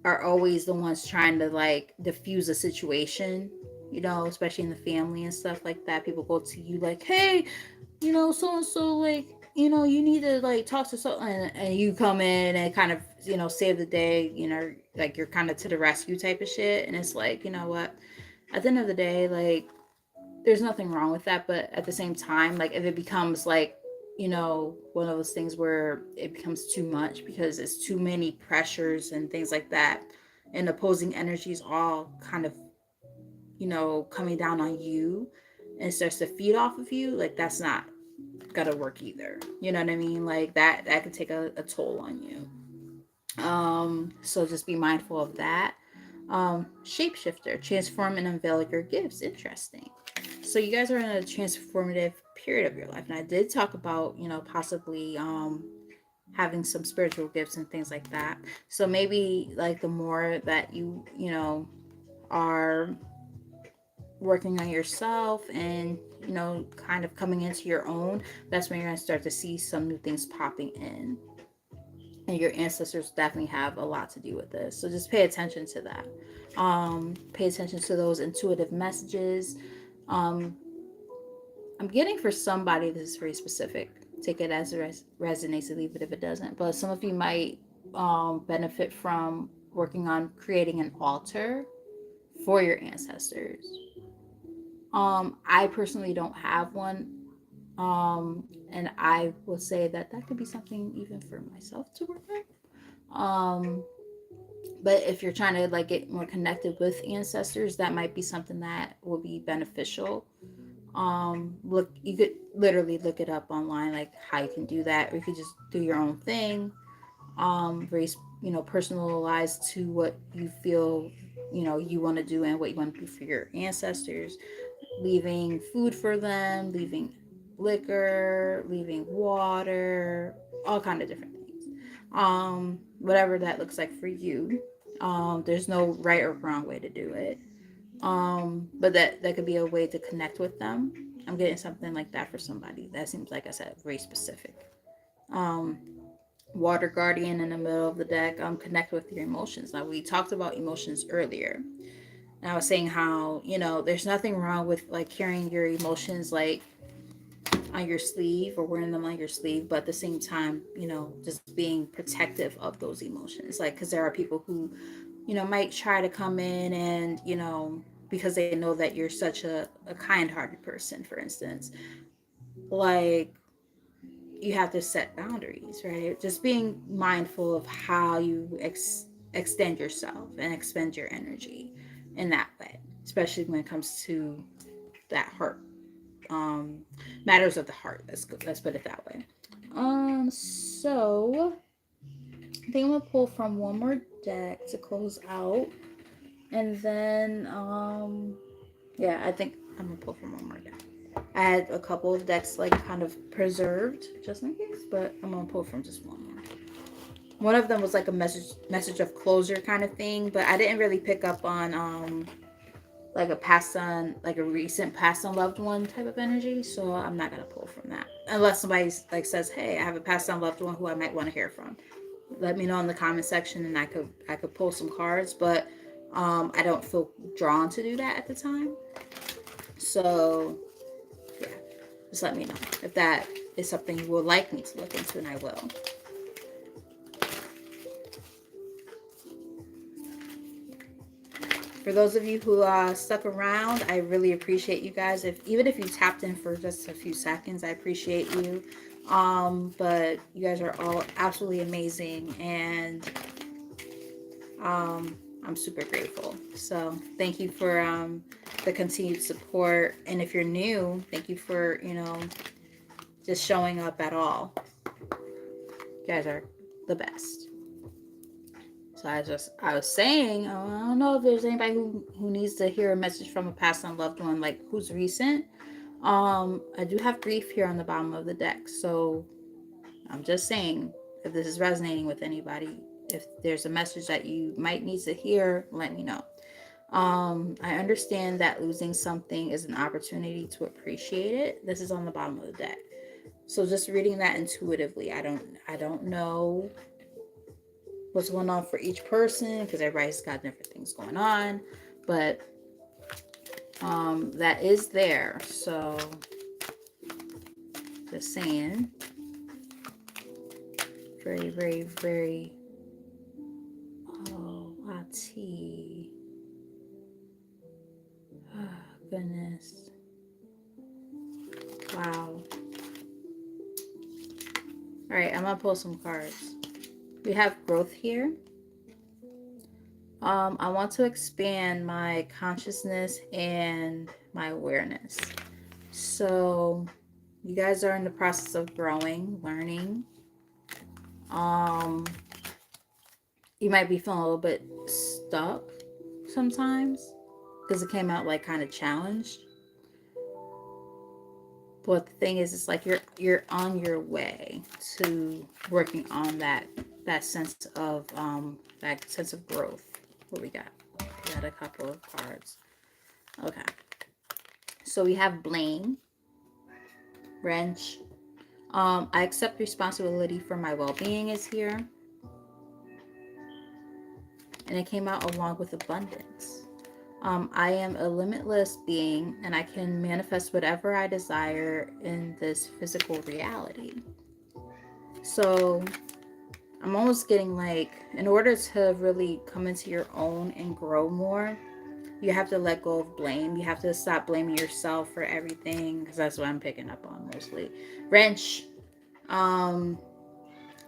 are always the ones trying to like diffuse a situation, you know, especially in the family and stuff like that. People go to you like, hey, you know, so and so, like, you know, you need to like talk to so, and you come in and kind of, you know, save the day, you know, like you're kind of to the rescue type of shit. And it's like, you know what? At the end of the day, like, there's nothing wrong with that, but at the same time, like if it becomes like, you know, one of those things where it becomes too much because it's too many pressures and things like that, and opposing energies all kind of, you know, coming down on you and starts to feed off of you, like that's not gonna work either. You know what I mean? Like that could take a toll on you. So just be mindful of that. Shapeshifter, transform and unveil your gifts. Interesting. So you guys are in a transformative period of your life, and I did talk about, you know, possibly having some spiritual gifts and things like that. So maybe like the more that you know are working on yourself and, you know, kind of coming into your own, that's when you're going to start to see some new things popping in, and your ancestors definitely have a lot to do with this. So just pay attention to that. Pay attention to those intuitive messages. um I'm getting for somebody, this is very specific, take it as it resonates and leave it if it doesn't, but some of you might benefit from working on creating an altar for your ancestors. I personally don't have one. And I will say that that could be something even for myself to work on. But if you're trying to like get more connected with ancestors, that might be something that will be beneficial. Look, you could literally look it up online, like how you can do that, or you could just do your own thing. Very, you know, personalized to what you feel, you know, you want to do and what you want to do for your ancestors. Leaving food for them, leaving liquor, leaving water, all kind of different things. Whatever that looks like for you. There's no right or wrong way to do it. But that could be a way to connect with them. I'm getting something like that for somebody. That seems, like I said, very specific. Um, Water Guardian in the middle of the deck. Connect with your emotions. Now we talked about emotions earlier. And I was saying how, you know, there's nothing wrong with like carrying your emotions like on your sleeve or wearing them on your sleeve, but at the same time, you know, just being protective of those emotions. Like, because there are people who, you know, might try to come in and, you know, because they know that you're such a kind-hearted person, for instance, like you have to set boundaries, right? Just being mindful of how you extend yourself and expend your energy in that way, especially when it comes to that heart, um matters of the heart. Let's put it that way. So I think I'm gonna pull from one more deck to close out, and then yeah, I think I'm gonna pull from one more deck. I had a couple of decks like kind of preserved just in case, but I'm gonna pull from just one more. One of them was like a message of closure kind of thing, but I didn't really pick up on like a passed on, like a recent passed on loved one type of energy, so I'm not gonna pull from that unless somebody like says, hey, I have a passed on loved one who I might want to hear from. Let me know in the comment section and I could pull some cards, but I don't feel drawn to do that at the time. So yeah, just let me know if that is something you would like me to look into, and I will. For those of you who stuck around, I really appreciate you guys. Even if you tapped in for just a few seconds, I appreciate you. But you guys are all absolutely amazing, and I'm super grateful. So thank you for the continued support. And if you're new, thank you for, just showing up at all. You guys are the best. So I was saying, I don't know if there's anybody who needs to hear a message from a past and loved one, like who's recent. I do have grief here on the bottom of the deck. So I'm just saying, if this is resonating with anybody, if there's a message that you might need to hear, let me know. I understand that losing something is an opportunity to appreciate it. This is on the bottom of the deck. So just reading that intuitively. I don't know what's going on for each person because everybody's got different things going on, but that is there. So just saying, very, very, very, oh, Lati, oh, goodness, wow. All right, I'm gonna pull some cards. We have growth here. I want to expand my consciousness and my awareness. So you guys are in the process of growing, learning. You might be feeling a little bit stuck sometimes because it came out like kind of challenged. But the thing is, it's like you're on your way to working on that sense of growth. What we got? We got a couple of cards. Okay. So we have blame, wrench. I accept responsibility for my well-being is here. And it came out along with abundance. I am a limitless being and I can manifest whatever I desire in this physical reality. So I'm almost getting like, in order to really come into your own and grow more, you have to let go of blame. You have to stop blaming yourself for everything, because that's what I'm picking up on mostly. Wrench.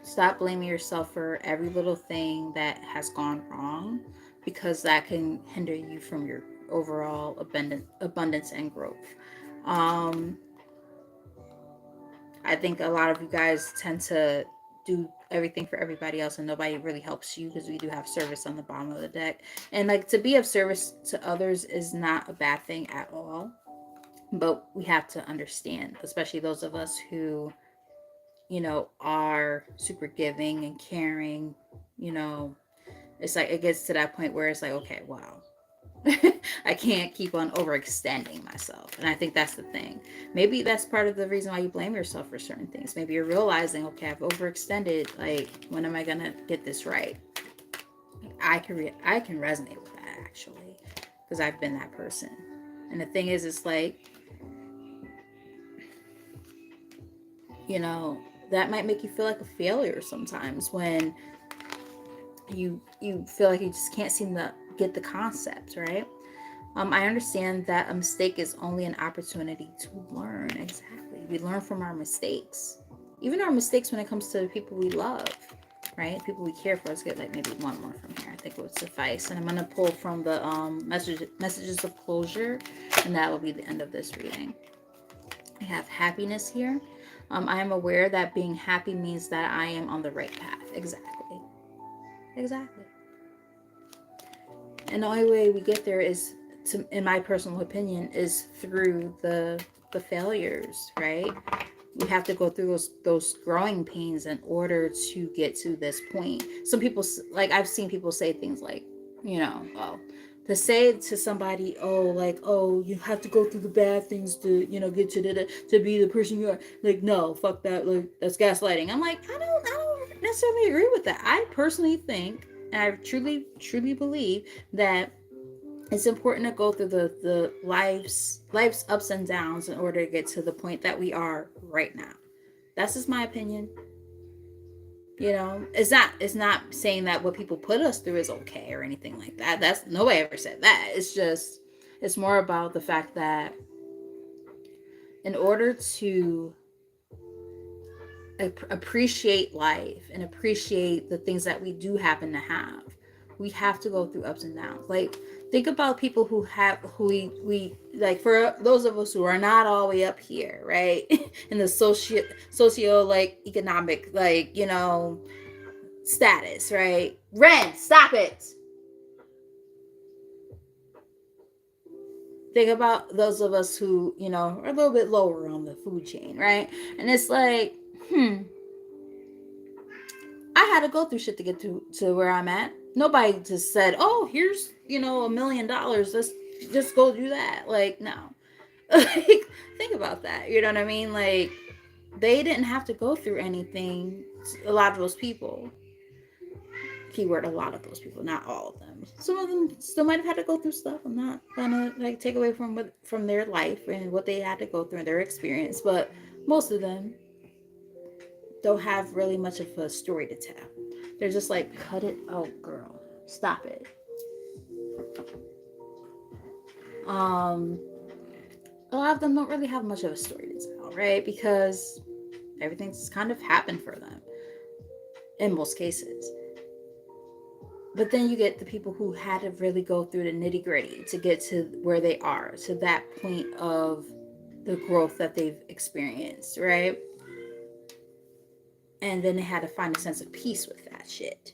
Stop blaming yourself for every little thing that has gone wrong, because that can hinder you from your overall abundance and growth. I think a lot of you guys tend to do everything for everybody else and nobody really helps you, because we do have service on the bottom of the deck. And like, to be of service to others is not a bad thing at all. But we have to understand, especially those of us who, are super giving and caring, it's like it gets to that point where it's like, okay, wow. I can't keep on overextending myself. And I think that's the thing. Maybe that's part of the reason why you blame yourself for certain things. Maybe you're realizing, okay, I've overextended. Like, when am I going to get this right? I can resonate with that, actually, because I've been that person. And the thing is, it's like, that might make you feel like a failure sometimes when you feel like you just can't seem to get the concept, right? I understand that a mistake is only an opportunity to learn. Exactly. We learn from our mistakes. Even our mistakes when it comes to the people we love, right? People we care for. Let's get like maybe one more from here. I think it would suffice. And I'm going to pull from the messages of closure, and that will be the end of this reading. I have happiness here. I am aware that being happy means that I am on the right path. Exactly. And the only way we get there is, in my personal opinion, is through the failures, right? We have to go through those growing pains in order to get to this point. Some people, like, I've seen people say things like, to say to somebody, you have to go through the bad things to, get to be the person you are. Like, no, fuck that. Like, that's gaslighting. I'm like, I don't necessarily agree with that. I personally think, and I truly, truly believe that it's important to go through the life's ups and downs in order to get to the point that we are right now. That's just my opinion. You know, it's not saying that what people put us through is okay or anything like that. That's nobody ever said that. It's just it's more about the fact that in order to appreciate life and appreciate the things that we do happen to have, we have to go through ups and downs. Like, think about people who we like, for those of us who are not all the way up here, right? In the socio like economic, like, you know, status, right? Ren, stop it. Think about those of us who, you know, are a little bit lower on the food chain, right? And it's like, I had to go through shit to get to where I'm at. Nobody just said, "Oh, here's, you know, $1 million. Let's just go do that." Like, no. Like, think about that. You know what I mean? Like, they didn't have to go through anything. A lot of those people, keyword, a lot of those people, not all of them. Some of them still might have had to go through stuff. I'm not gonna like take away from their life and what they had to go through and their experience, but most of them don't have really much of a story to tell. They're just like, cut it out, girl. Stop it. A lot of them don't really have much of a story to tell, right? Because everything's kind of happened for them in most cases. But then you get the people who had to really go through the nitty gritty to get to where they are, to that point of the growth that they've experienced, right? And then they had to find a sense of peace with that shit.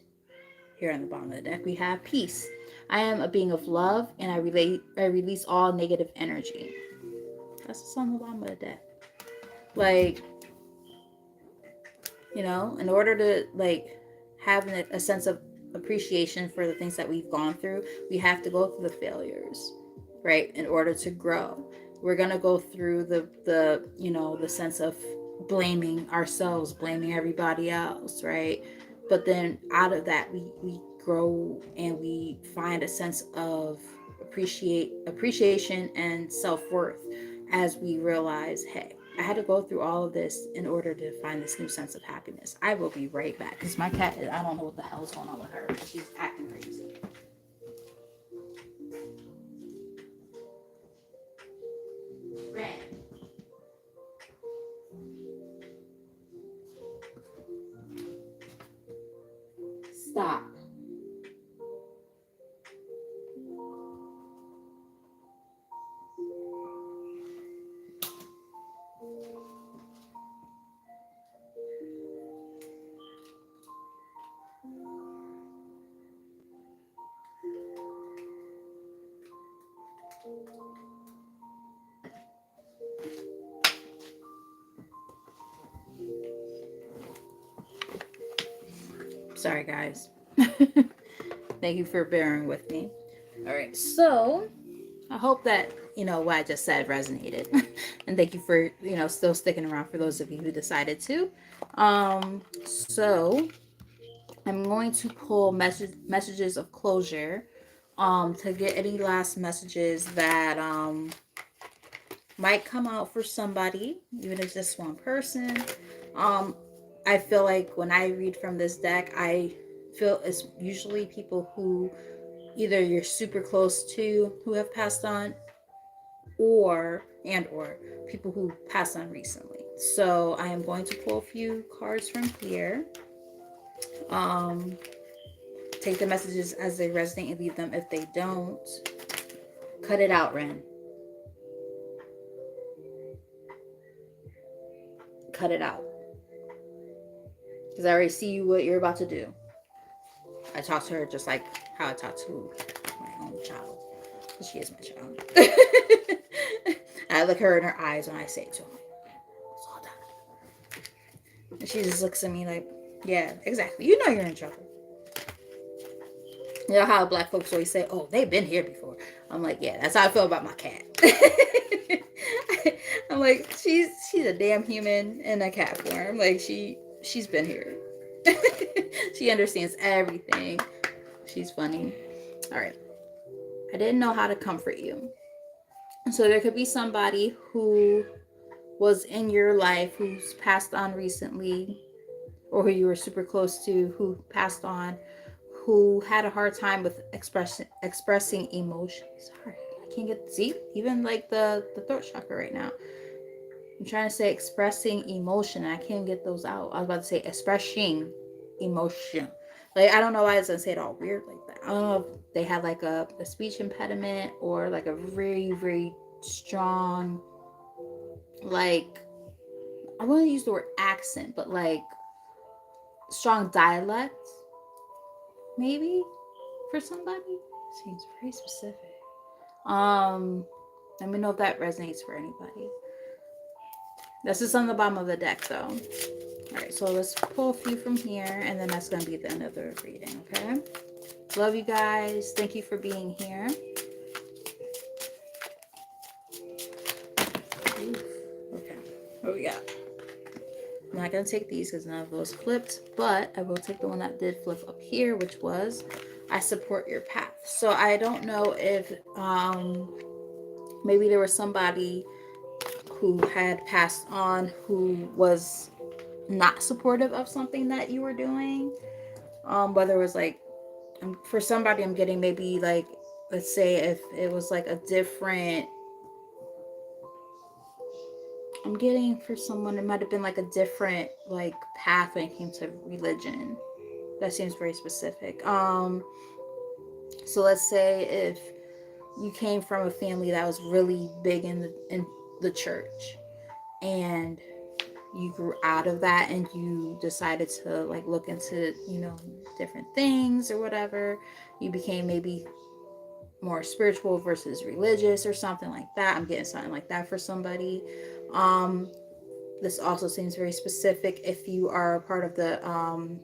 Here on the bottom of the deck, we have peace. I am a being of love, and I release all negative energy. That's what's on the bottom of the deck. Like, you know, in order to like have a sense of appreciation for the things that we've gone through, we have to go through the failures, right? In order to grow, we're gonna go through the you know, the sense of blaming ourselves, blaming everybody else, right? But then out of that, we grow and we find a sense of appreciation and self-worth as we realize, hey, I had to go through all of this in order to find this new sense of happiness. I will be right back because my cat, I don't know what the hell is going on with her. She's acting crazy. Red. Stop. Sorry, guys. Thank you for bearing with me. All right, so I hope that, you know, what I just said resonated. And thank you for, you know, still sticking around for those of you who decided to. So I'm going to pull messages of closure to get any last messages that might come out for somebody, even if it's just one person. I feel like when I read from this deck, I feel it's usually people who either you're super close to who have passed on, or people who passed on recently. So I am going to pull a few cards from here. Take the messages as they resonate and leave them. If they don't, cut it out, Ren. Cut it out. Because I already see what you're about to do. I talk to her just like how I talk to my own child. She is my child. I look her in her eyes when I say it to her. It's all done. And she just looks at me like, yeah, exactly. You know you're in trouble. You know how black folks always say, oh, they've been here before. I'm like, yeah, that's how I feel about my cat. I'm like, she's a damn human in a cat form. Like, she's been here. She understands everything. She's funny. All right. I didn't know how to comfort you. So there could be somebody who was in your life who's passed on recently, or who you were super close to who passed on, who had a hard time with expressing emotions. Sorry, I can't get, see, even like the throat chakra right now. I'm trying to say expressing emotion, and I can't get those out. I was about to say expressing emotion. Like, I don't know why I was gonna say it all weird like that. I don't know if they had like a speech impediment or like a very, very strong, like, I wouldn't use the word accent, but like strong dialect, maybe, for somebody. Seems very specific. Let me know if that resonates for anybody. This is on the bottom of the deck, though. All right, so let's pull a few from here, and then that's going to be the end of the reading, okay? Love you guys. Thank you for being here. Oof. Okay, what we got? I'm not going to take these because none of those flipped, but I will take the one that did flip up here, which was, I support your path. So I don't know if maybe there was somebody who had passed on who was not supportive of something that you were doing. Whether it was like, for somebody I'm getting maybe like, let's say if it was like a different, I'm getting for someone, it might have been like a different like path when it came to religion. That seems very specific. So let's say if you came from a family that was really big in the church, and you grew out of that and you decided to like look into, you know, different things or whatever, you became maybe more spiritual versus religious or something like that. I'm getting something like that for somebody. This also seems very specific if you are a part of the I'm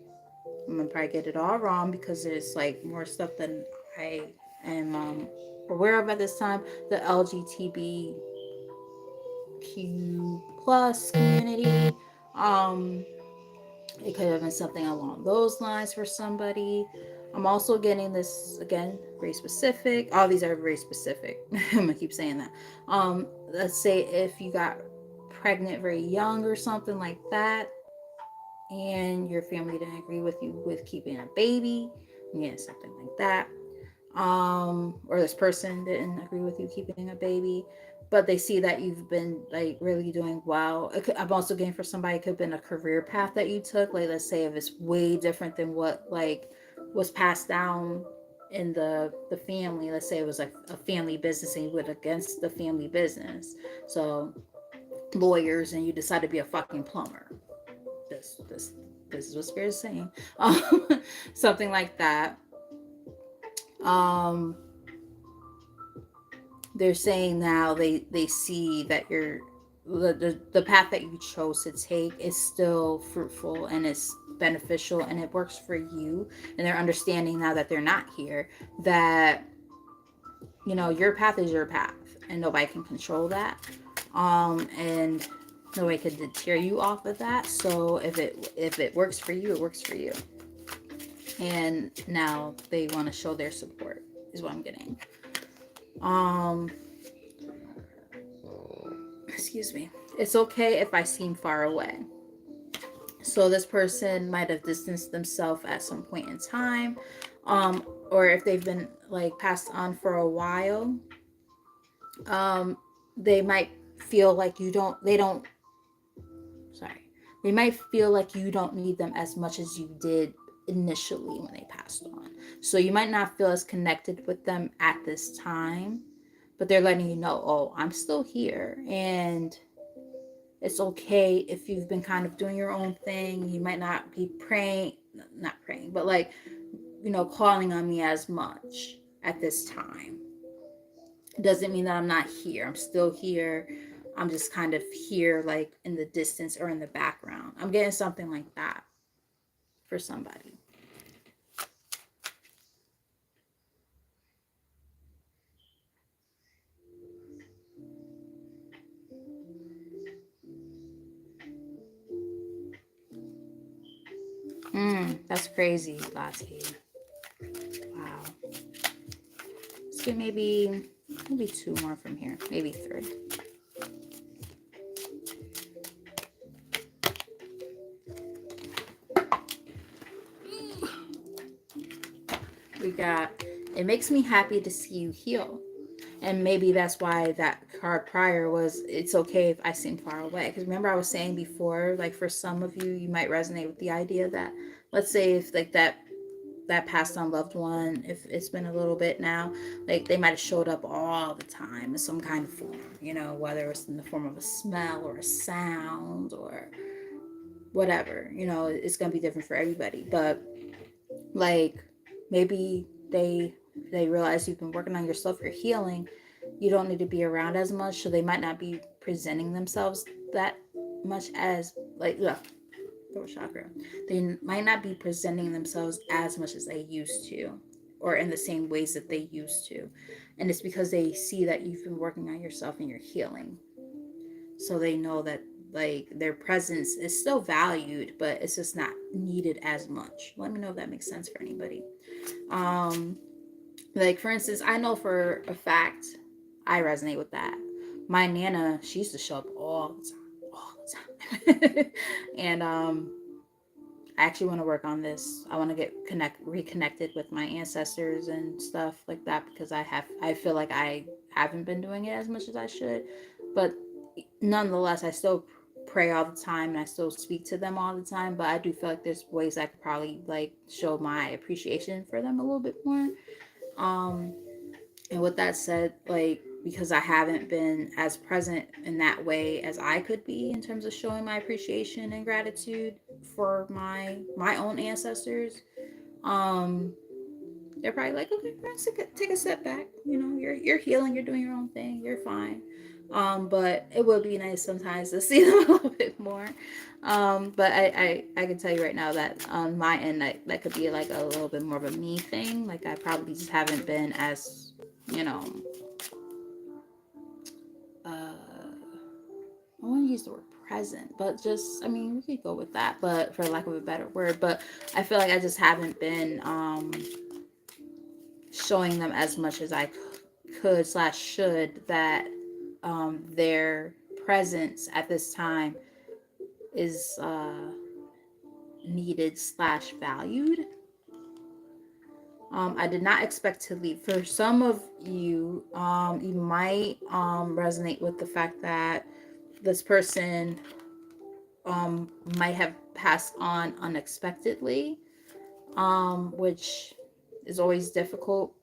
gonna probably get it all wrong because there's like more stuff than I am aware of at this time. The LGBTQ plus community. It could have been something along those lines for somebody. I'm also getting this, again, very specific. All these are very specific. I'm gonna keep saying that. Let's say if you got pregnant very young or something like that, and your family didn't agree with you with keeping a baby, yeah, something like that. Or this person didn't agree with you keeping a baby, but they see that you've been like really doing well. I'm also getting for somebody, it could have been a career path that you took. Like, let's say if it's way different than what like was passed down in the family. Let's say it was like a family business and you went against the family business. So lawyers, and you decide to be a fucking plumber. This is what Spirit is saying. Something like that. They're saying now they see that the path that you chose to take is still fruitful and it's beneficial and it works for you, and they're understanding now that they're not here, that, you know, your path is your path and nobody can control that, and nobody could deter you off of that. So if it works for you, it works for you, and now they want to show their support is what I'm getting. Excuse me. It's okay if I seem far away. So this person might have distanced themselves at some point in time, or if they've been like passed on for a while, they might feel like they might feel like you don't need them as much as you did initially when they passed on. So you might not feel as connected with them at this time, but they're letting you know, oh, I'm still here, and it's okay if you've been kind of doing your own thing. You might not be not praying, but like, you know, calling on me as much at this time. It doesn't mean that I'm not here. I'm still here. I'm just kind of here, like in the distance or in the background. I'm getting something like that for somebody. That's crazy, Lati. Wow. Let's get maybe 2 more from here. Maybe 3. We got, it makes me happy to see you heal. And maybe that's why that card prior was, it's okay if I seem far away. Because remember, I was saying before, like for some of you, you might resonate with the idea that, let's say, if like that passed on loved one, if it's been a little bit now, like they might have showed up all the time in some kind of form, you know, whether it's in the form of a smell or a sound or whatever, you know, it's going to be different for everybody. But like maybe they realize you've been working on yourself, you're healing, you don't need to be around as much, so they might not be presenting themselves that much as like, ugh, throat chakra. They might not be presenting themselves as much as they used to, or in the same ways that they used to. And it's because they see that you've been working on yourself and you're healing. So they know that like their presence is still valued, but it's just not needed as much. Let me know if that makes sense for anybody. Um, like for instance, I know for a fact I resonate with that. My Nana, she used to show up all the time. And I actually want to work on this. I want to get reconnected with my ancestors and stuff like that, because I feel like I haven't been doing it as much as I should. But nonetheless, I still pray all the time and I still speak to them all the time. But I do feel like there's ways I could probably like show my appreciation for them a little bit more. Um, and with that said, like because I haven't been as present in that way as I could be in terms of showing my appreciation and gratitude for my own ancestors, um, they're probably like, okay, let's take a step back. You know, you're healing, you're doing your own thing, you're fine. But it would be nice sometimes to see them a little bit more. But I can tell you right now that on my end, that could be like a little bit more of a me thing. Like I probably just haven't been as, you know, I want to use the word present, but just, I mean, we could go with that, but for lack of a better word. But I feel like I just haven't been showing them as much as I could slash should, that their presence at this time is needed slash valued. I did not expect to leave. For some of you, you might resonate with the fact that this person might have passed on unexpectedly, which is always difficult.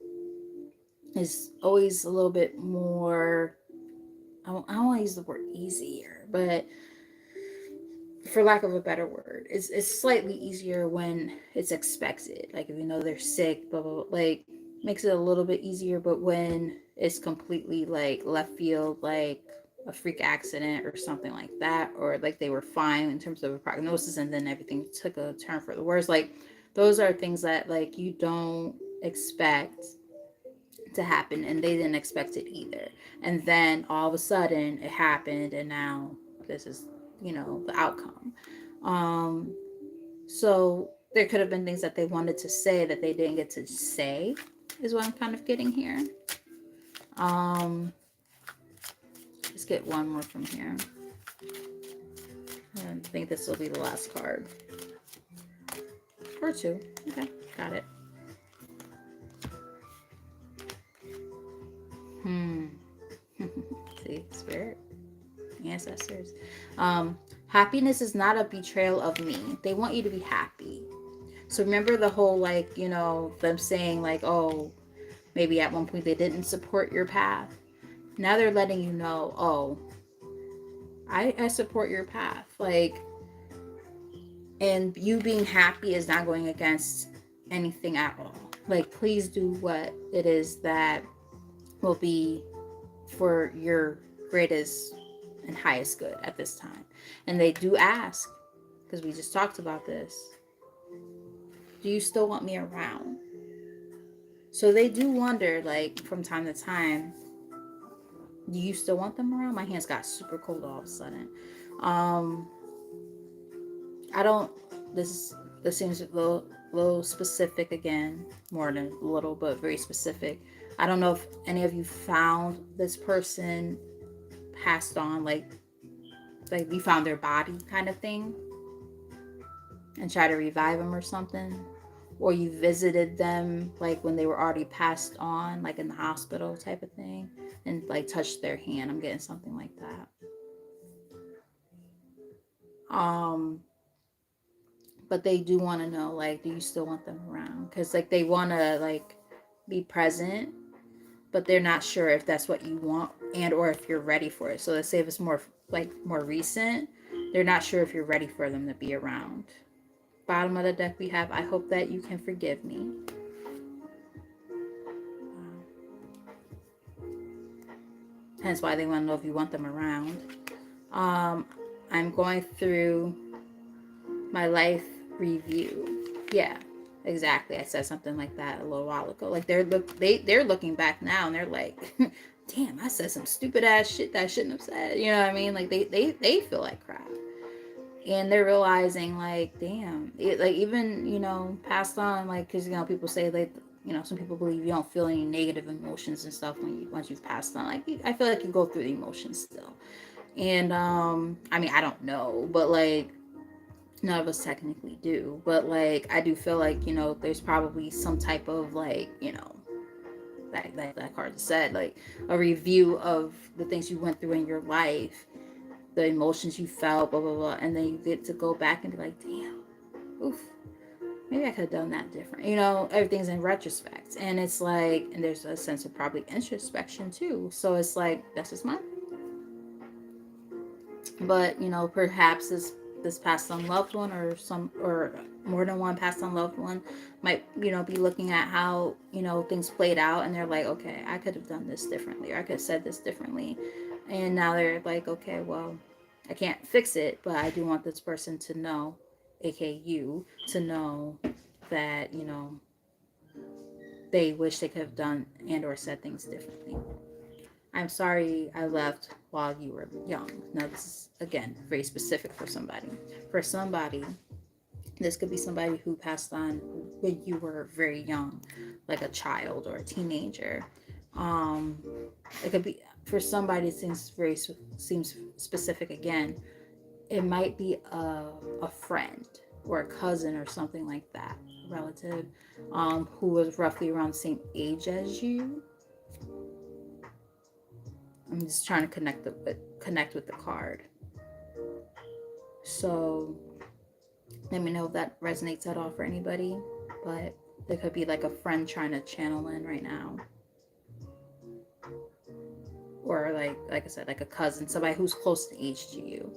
Is always a little bit more. I don't want to use the word easier, but for lack of a better word, it's slightly easier when it's expected. Like if you know they're sick, blah, blah, blah, like makes it a little bit easier. But when it's completely like left field, like a freak accident or something like that, or like they were fine in terms of a prognosis and then everything took a turn for the worse, like those are things that like you don't expect to happen, and they didn't expect it either. And then all of a sudden it happened, and now this is, you know, the outcome. Um, so there could have been things that they wanted to say that they didn't get to say, is what I'm kind of getting here. Um, let's get one more from here. I think this will be the last card. Or two. Okay, got it. See, spirit, ancestors. Happiness is not a betrayal of me. They want you to be happy. So remember the whole, like, you know, them saying like, oh, maybe at one point they didn't support your path. Now they're letting you know, oh, I support your path. Like, and you being happy is not going against anything at all. Like, please do what it is that will be for your greatest and highest good at this time. And they do ask, because we just talked about this, do you still want me around? So they do wonder, like, from time to time, do you still want them around? My hands got super cold all of a sudden. I don't, this seems a little specific again, more than a little, but very specific. I don't know if any of you found this person passed on, like you found their body kind of thing and try to revive them or something, or you visited them like when they were already passed on, like in the hospital type of thing, and like touched their hand. I'm getting something like that. But they do want to know, like, do you still want them around? Because like they want to like be present, but they're not sure if that's what you want and or if you're ready for it. So let's say if it's more like more recent, they're not sure if you're ready for them to be around. Bottom of the deck we have, I hope that you can forgive me. Hence why they want to know if you want them around. Um, I'm going through my life review. Yeah, exactly. I said something like that a little while ago. Like they're looking back now and they're like, damn, I said some stupid ass shit that I shouldn't have said. You know what I mean? Like they feel like crap. And they're realizing like, damn, like even, passed on, like, because people say like, some people believe you don't feel any negative emotions and stuff when you once you've passed on. Like I feel like you go through the emotions still. And I mean, I don't know, but like none of us technically do, but like I do feel like there's probably some type of like that card said, like a review of the things you went through in your life, the emotions you felt, blah blah blah, and then you get to go back and be like, damn, oof, maybe I could have done that different. Everything's in retrospect, and it's like, and there's a sense of probably introspection too. So it's like that's just mine. But perhaps this passed on loved one or more than one passed on loved one might be looking at how things played out, and they're like, okay, I could have done this differently, or I could have said this differently, and now they're like, okay, well, I can't fix it, but I do want this person to know, aka you, to know that they wish they could have done and or said things differently. I'm sorry I left while you were young. Now, this is, again, very specific for somebody. For somebody, this could be somebody who passed on when you were very young, like a child or a teenager. Um, it could be for somebody. It seems specific again. It might be a friend or a cousin or something like that, a relative, who was roughly around the same age as you. I'm just trying to connect with the card. So let me know if that resonates at all for anybody. But there could be like a friend trying to channel in right now, or like I said, like a cousin, somebody who's close in age to you,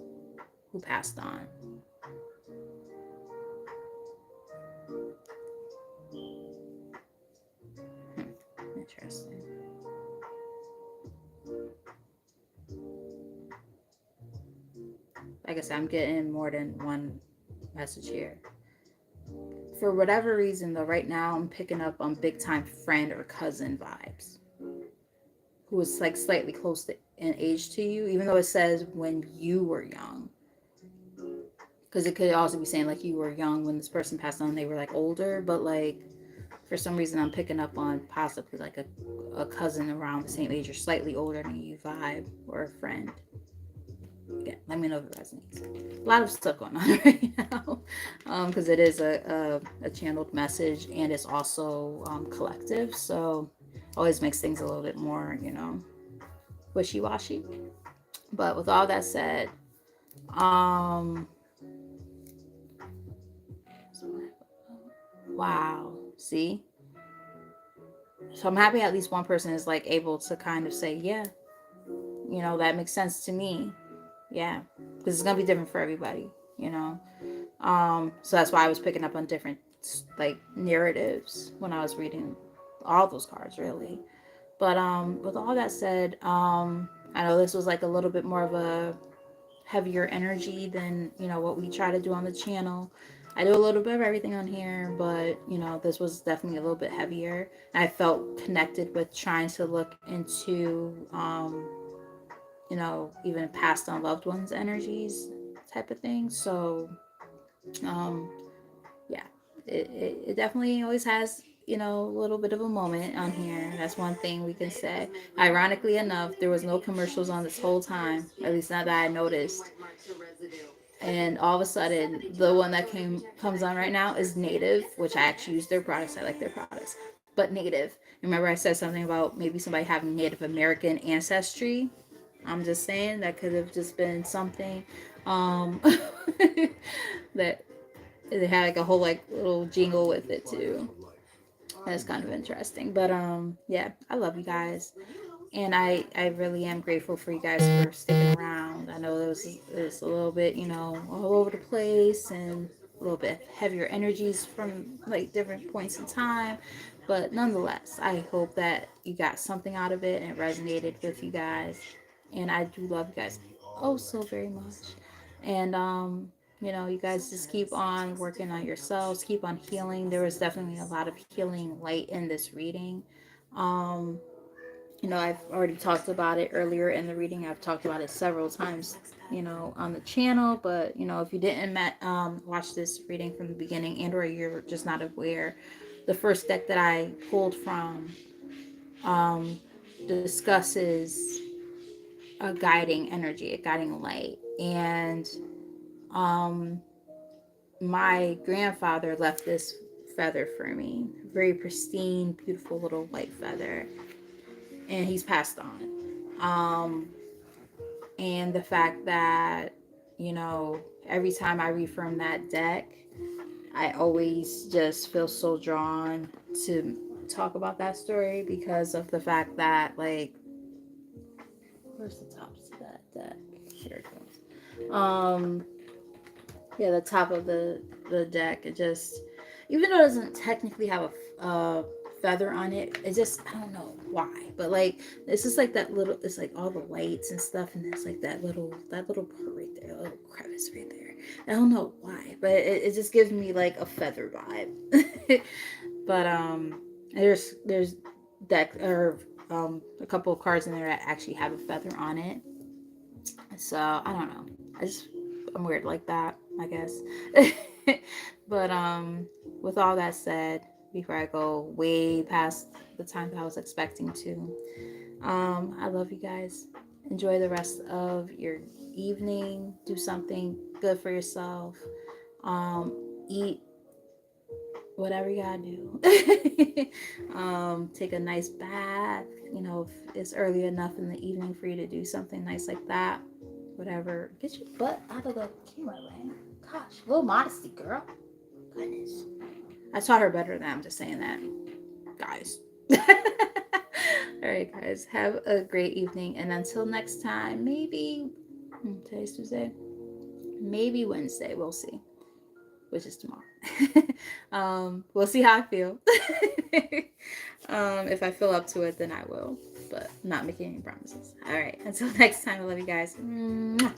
who passed on. Interesting. Like I said, I'm getting more than one message here. For whatever reason, though, right now I'm picking up on big time friend or cousin vibes, who is like slightly close to in age to you, even though it says when you were young. Because it could also be saying like you were young when this person passed on, they were like older, but like for some reason I'm picking up on possibly like a cousin around the same age or slightly older than you vibe, or a friend. Yeah, let me know if it resonates. A lot of stuff going on right now, because it is a channeled message, and it's also collective, so always makes things a little bit more wishy-washy. But with all that said, um wow, see, so I'm happy at least one person is like able to kind of say, yeah, that makes sense to me. Yeah, because it's gonna be different for everybody, you know. So that's why I was picking up on different like narratives when I was reading all those cards, really. But with all that said, I know this was like a little bit more of a heavier energy than what we try to do on the channel. I do a little bit of everything on here, but this was definitely a little bit heavier. I felt connected with trying to look into even passed on loved ones energies type of thing. So um yeah, it definitely always has a little bit of a moment on here. That's one thing we can say. Ironically enough, there was no commercials on this whole time, at least not that I noticed. And all of a sudden, the one that comes on right now is Native, which I actually use their products. I like their products, but Native. Remember, I said something about maybe somebody having Native American ancestry. I'm just saying that could have just been something um, that they had like a whole like little jingle with it too. That's kind of interesting. But yeah, I love you guys. And I really am grateful for you guys for sticking around. I know there's a little bit, you know, all over the place and a little bit heavier energies from like different points in time. But nonetheless, I hope that you got something out of it and it resonated with you guys. And I do love you guys oh so very much. And you know, you guys just keep on working on yourselves, keep on healing. There was definitely a lot of healing light in this reading. Um, you know, I've already talked about it earlier in the reading. I've talked about it several times, you know, on the channel. But you know, if you didn't watch this reading from the beginning, and or you're just not aware, the first deck that I pulled from um, discusses a guiding energy, a guiding light, and um, my grandfather left this feather for me, very pristine, beautiful little white feather, and he's passed on. And the fact that, you know, every time I read from that deck, I always just feel so drawn to talk about that story because of the fact that, like, where's the top of that deck? Here it goes. Yeah, the top of the deck. It just, even though it doesn't technically have a feather on it, it just, I don't know why, but like it's just like that little. It's like all the lights and stuff, and it's like that little part right there, a little crevice right there. I don't know why, but it just gives me like a feather vibe. But there's deck or a couple of cards in there that actually have a feather on it. So I don't know. I just I'm weird like that, I guess. But with all that said, before I go way past the time that I was expecting to, I love you guys. Enjoy the rest of your evening. Do something good for yourself. Eat whatever you gotta do. Take a nice bath. You know, if it's early enough in the evening for you to do something nice like that, whatever. Get your butt out of the camera, man. Gosh, a little modesty, girl. Goodness. I taught her better than I'm just saying that, guys. All right, guys. Have a great evening, and until next time, maybe today's Tuesday, maybe Wednesday. We'll see. Which is tomorrow. We'll see how I feel. If I feel up to it, then I will. But I'm not making any promises. All right. Until next time, I love you guys. Mwah.